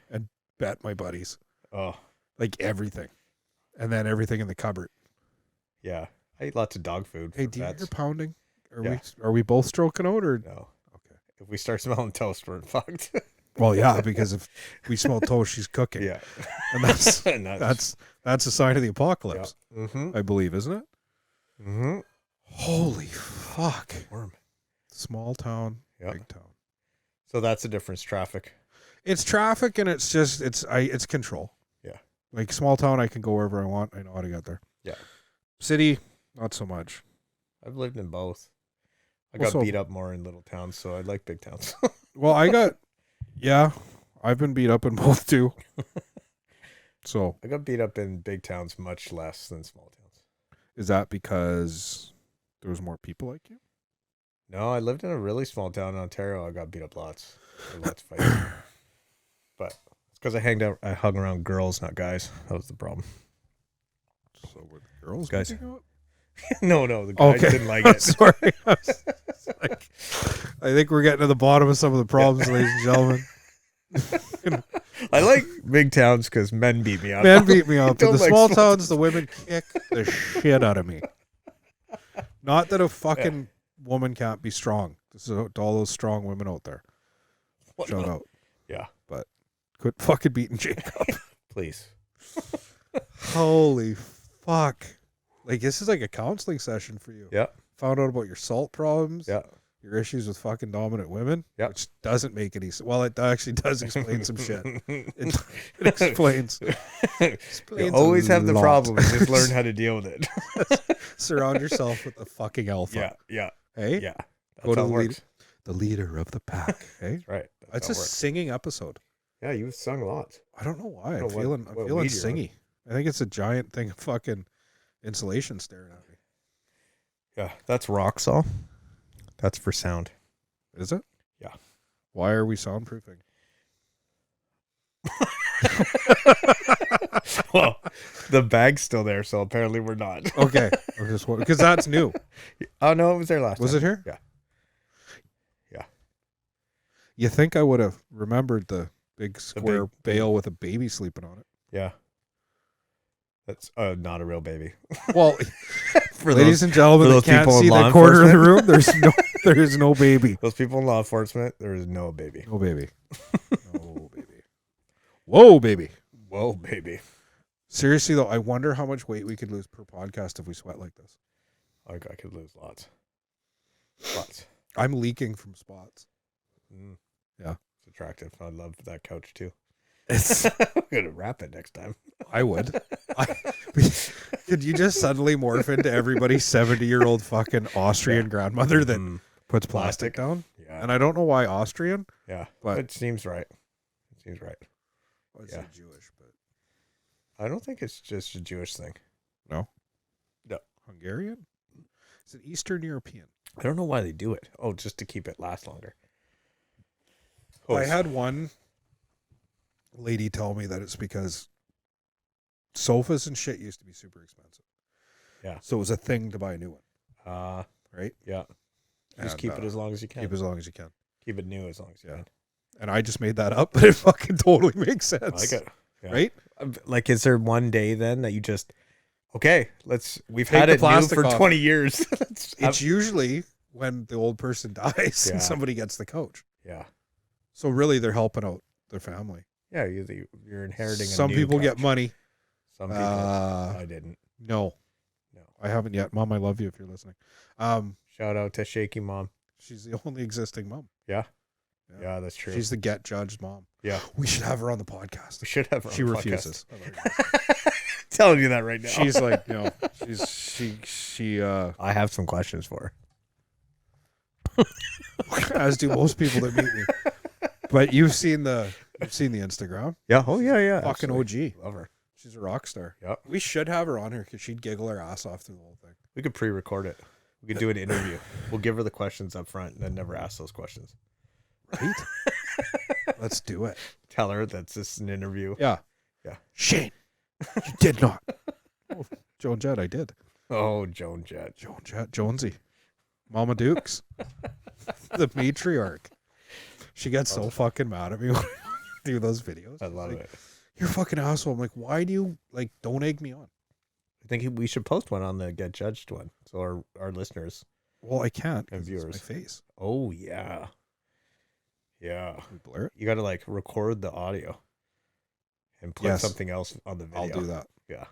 Bet my buddies. Oh Like everything. And then everything in the cupboard. yeah. I eat lots of dog food. Hey, for do you hear pets. pounding? Yeah. Are we both stroking out or No. Okay. If we start smelling toast, we're fucked. Well, yeah, because if we smell toast, she's cooking. yeah. And that's And that's a sign of the apocalypse, Mm-hmm. I believe, isn't it? Mm-hmm. Holy fuck. Worm. Small town, Yeah. big town. So that's the difference. Traffic. It's traffic and it's just it's control. Yeah. Like small town, I can go wherever I want. I know how to get there. Yeah. City, not so much. I've lived in both. I Well, got so- beat up more in little towns, so I like big towns. Well, I've been beat up in both too. So I got beat up in big towns much less than small towns. is that because there was more people like you? No, I lived in a really small town in Ontario. I got beat up lots. There were lots of fights. But it's because I hung around girls, not guys. That was the problem. So were the girls Guys. beating you up? No, the guys didn't like it. Sorry. I think we're getting to the bottom of some of the problems, ladies and gentlemen. I like big towns because men beat me up. Men beat me up. In Don't the like small small towns, the women kick the shit out of me. Not that a fucking woman can't be strong. This is to all those strong women out there. What Shout the- out. Yeah, Quit fucking beating Jacob. please. Holy fuck. Like, this is like a counseling session for you. Yeah, Found out about your salt problems. yeah. Your issues with fucking dominant women. Yeah. Which doesn't make any sense. Well, it actually does explain some shit. It explains. You explains always a have the lot. problem. Just learn how to deal with it. Surround yourself with the fucking alpha. Yeah, yeah, Hey? yeah. That's Go to how it the lead- works. The leader of the pack. Hey? Right. That's how a it works. singing episode. Yeah, you've sung lots. I don't know why. I I'm don't know feeling what I'm feeling weed you're on. singy. I think it's a giant thing of fucking insulation staring at me. Yeah, that's Roxol. That's for sound. Is it? Yeah. Why are we soundproofing? Well, the bag's still there, so apparently we're not. Okay, I just because that's new. Oh no, it was there last Was time. it here? Yeah. Yeah. You think I would have remembered the big square big- bale with a baby sleeping on it? Yeah. That's not a real baby. Well, For ladies and gentlemen, for they those can't people in see law that corner of the enforcement. room. There is no baby. those people in law enforcement, there is no baby. No baby. No baby. Whoa, baby. Whoa, baby. Seriously though, I wonder how much weight we could lose per podcast if we sweat like this. I could lose lots. Lots. I'm leaking from spots. Mm. Yeah. It's attractive. I love that couch too. It's. I'm gonna wrap it next time. I would. Could you just suddenly morph into everybody's 70-year-old fucking Austrian grandmother that Mm. puts plastic down? Yeah. And I don't know why Austrian. Yeah. but- It seems right. It seems right. Well, Yeah. Jewish, but I don't think it's just a Jewish thing. Hungarian? Is it Eastern European? I don't know why they do it. Oh, just to keep it last longer. I had one lady tell me that it's because sofas and shit used to be super expensive. Yeah. So it was a thing to buy a new one, right? Yeah. Just And, keep it as long as you can. keep as long as you can. Keep it new as long as you Yeah. can. And I just made that up, but it fucking totally makes sense. I like it. Yeah. Right? Like, is there one day then that you just, okay, we've Take had the it new plastic for off. 20 years. Let's have- It's usually when the old person dies Yeah. and somebody gets the coach. yeah. So really they're helping out their family. Yeah. You're inheriting Some a new people get couch. money. Some people. I didn't. No. No. I haven't yet. Mom, I love you if you're listening. Shout out to Shaky Mom. She's the only existing mom. Yeah. Yeah, that's true. She's the get judged mom. yeah. We should have her on the podcast. We should have her on She the podcast. refuses. Telling you that right now. She's like, no. She I have some questions for her. as do most people that meet me. But you've seen the Instagram. Yeah. Oh yeah. Yeah. Fucking absolutely. OG. Love her. She's a rock star. Yep. We should have her on here because she'd giggle her ass off through the whole thing. We could pre-record it. We could do an interview. We'll give her the questions up front and then never ask those questions. Right? Let's do it. Tell her that's just an interview. Yeah. Yeah. Shane, you did not. Oh, Joan Jett, I did. Oh, Joan Jett. Joan Jett, Jonesy. Mama Dukes. The matriarch. She gets so fucking mad at me when I do those videos. I love Like, it. You're a fucking asshole. I'm like, why do you don't egg me on? I think we should post one on the Get Judged one, so our listeners. Well, I can't. And 'cause it's viewers. my face. Oh yeah, yeah. We blur it. You got to like record the audio and put Yes. something else on the video. I'll do that. Yeah,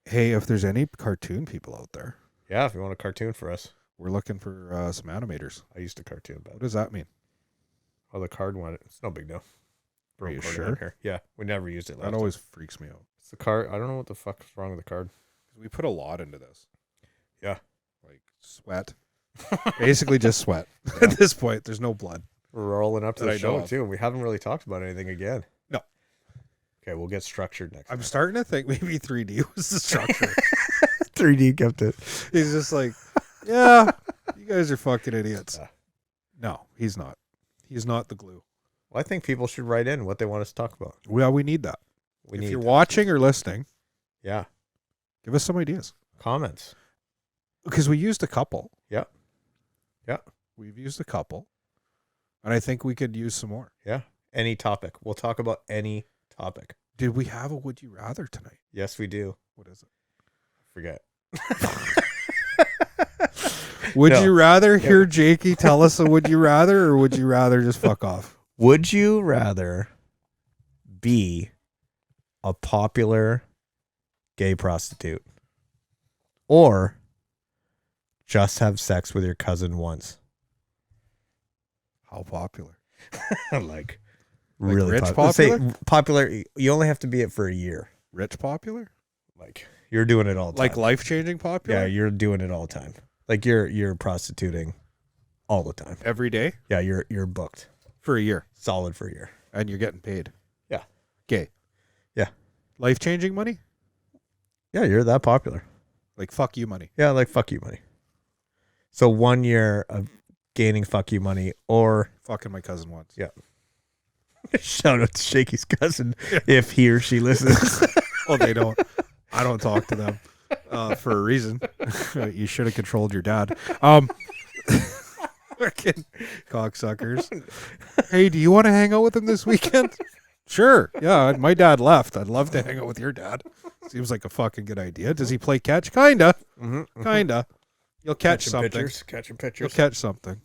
Hey, if there's any cartoon people out there, yeah. If you want a cartoon for us, we're looking for some animators. I used a cartoon, but What does that mean? oh, the card one. It's no big deal. Are you Recording sure? on here. Yeah, we never used it. Last That time. always freaks me out. It's the card. I don't know what the fuck's wrong with the card. We put a lot into this. Yeah. Like sweat. Basically just sweat. At this point, there's no blood. We're rolling up to That the I know show of. too. We haven't really talked about anything again. No. Okay, we'll get structured next. I'm starting to think maybe 3D was the structure. 3D kept it. He's just like, yeah, you guys are fucking idiots. Yeah. No, he's not. He's not the glue. Well, I think people should write in what they want us to talk about. Well, we need that. We if need you're watching or listening, yeah, give us some ideas. comments. Because we used a couple. Yeah. Yeah. We've used a couple. And I think we could use some more. Yeah, any topic. We'll talk about any topic. Did we have a Would You Rather tonight? Yes, we do. What is it? Forget. Would No. you rather hear Jakey tell us a Would You Rather, or would you rather just fuck off? Would you rather be a popular gay prostitute or just have sex with your cousin once? How popular? like really rich Let's say popular? popular. You only have to be it for a year. Rich popular? Like you're doing it all the Like time. life-changing popular? Yeah, you're doing it all the time. Like you're prostituting all the time. Every day Yeah, you're booked for a year. solid for a year. And you're getting paid. Yeah. Gay. Yeah. Life-changing money? Yeah, you're that popular. Like fuck you money. Yeah, like fuck you money. So 1 year of gaining fuck you money or Fucking my cousin once. Yeah. Shout out to Shaky's cousin if he or she listens. Well, they don't. I don't talk to them for a reason. You should have controlled your dad. Fucking cocksuckers. Hey, do you want to hang out with him this weekend? Sure. Yeah, my dad left. I'd love to hang out with your dad. Seems like a fucking good idea. Does he play catch? Kinda. Kinda. You'll catch something. Catching You'll pictures. catch something.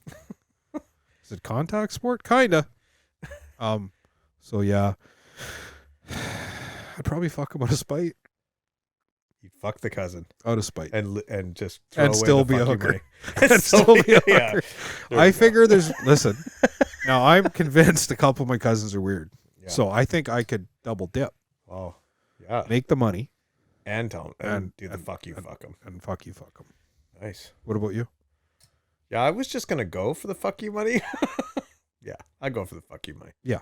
Is it contact sport? Kinda. So yeah. I'd probably fuck him out of spite. You'd fuck the cousin Out of spite. and just throw And away still the be a fuck you hooker. money. And still be a Yeah. hooker. There I you go. figure listen. Now I'm convinced a couple of my cousins are weird. Yeah. So I think I could double dip. Oh, yeah. Make the money And tell 'em, and and- do the and- fuck you, fuck them. and fuck you, fuck them. Nice. What about you? Yeah, I was just gonna go for the fuck you money. Yeah, I go for the fuck you money. Yeah.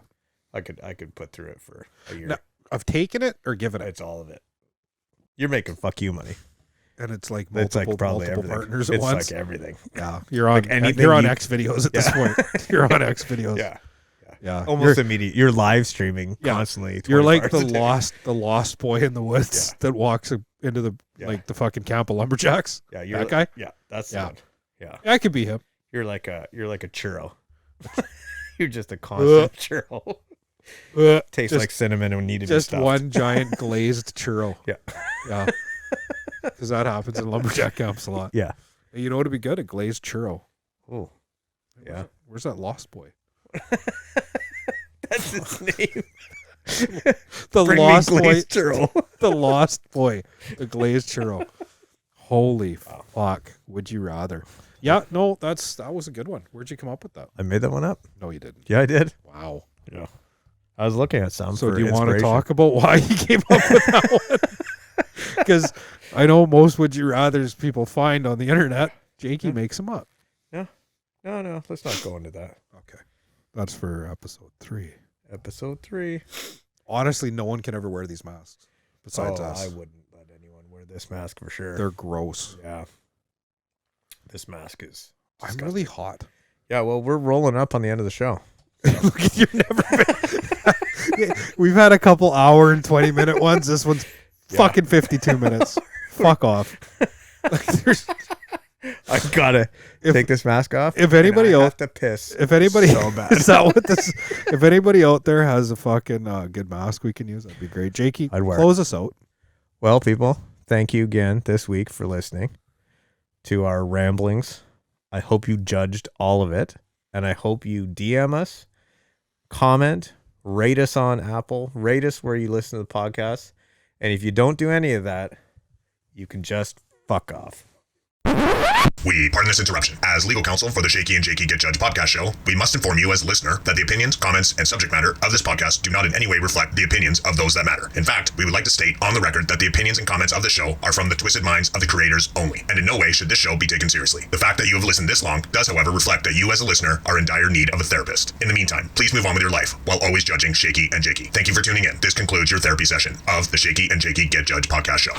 I could put through it for a year. No. I've taken it or given it. It's all of it. You're making fuck you money. And it's like It's multiple, like probably multiple everything. partners It's at once. like everything. Yeah. You're on Like anything you're on you- X videos at this point. You're on X videos. Yeah. Yeah. Almost immediate. You're live streaming Yeah. constantly. You're 24 like hours the a day. lost boy in the woods that walks into the Yeah. like the fucking camp of lumberjacks. Yeah, you're that guy. Yeah, that's the Yeah. one. Yeah. I could be him. You're like a churro. You're just a constant churro. Tastes Just- like cinnamon and need to be Just stuffed. one giant glazed churro. Yeah. Yeah. Because that happens in lumberjack camps a lot. Yeah. You know what would be good? A glazed churro. Oh. Yeah. Where's that lost boy? That's his name. The Bring lost me boy. glazed churro. The lost boy. The glazed churro. Holy fuck. Would you rather? Yeah, no, that was a good one. Where'd you come up with that? I made that one up. No, you didn't. Yeah, I did. Wow. Yeah. I was looking at some. So for do you want to inspiration. talk about why you came up with that one? Because I know most would you rather's people find on the internet. Jakey makes them up. No, let's not go into that. Okay. That's for episode 3. Episode 3. Honestly, no one can ever wear these masks besides Oh, us. I wouldn't let anyone wear this mask for sure. They're gross. Yeah. This mask is I'm disgusting. really hot. Yeah, well, we're rolling up on the end of the show. Look at you've never been. We've had a couple hour and 20-minute ones. This one's fucking 52 minutes. Fuck off. Like, there's, I gotta If- take this mask off. if anybody and I else- have to piss. if anybody so bad. is that what this? If anybody out there has a fucking good mask we can use, that'd be great. Jakey, I'd wear it. close us out. Well, people, thank you again this week for listening to our ramblings. I hope you judged all of it, and I hope you DM us, comment, rate us on Apple, rate us where you listen to the podcast, and if you don't do any of that, you can just fuck off. We pardon this interruption. As legal counsel for the Shaky and Jakey Get Judged podcast show, we must inform you as a listener that the opinions, comments, and subject matter of this podcast do not in any way reflect the opinions of those that matter. In fact, we would like to state on the record that the opinions and comments of this show are from the twisted minds of the creators only, and in no way should this show be taken seriously. The fact that you have listened this long does, however, reflect that you as a listener are in dire need of a therapist. In the meantime, please move on with your life while always judging Shaky and Jakey. Thank you for tuning in. This concludes your therapy session of the Shaky and Jakey Get Judged podcast show.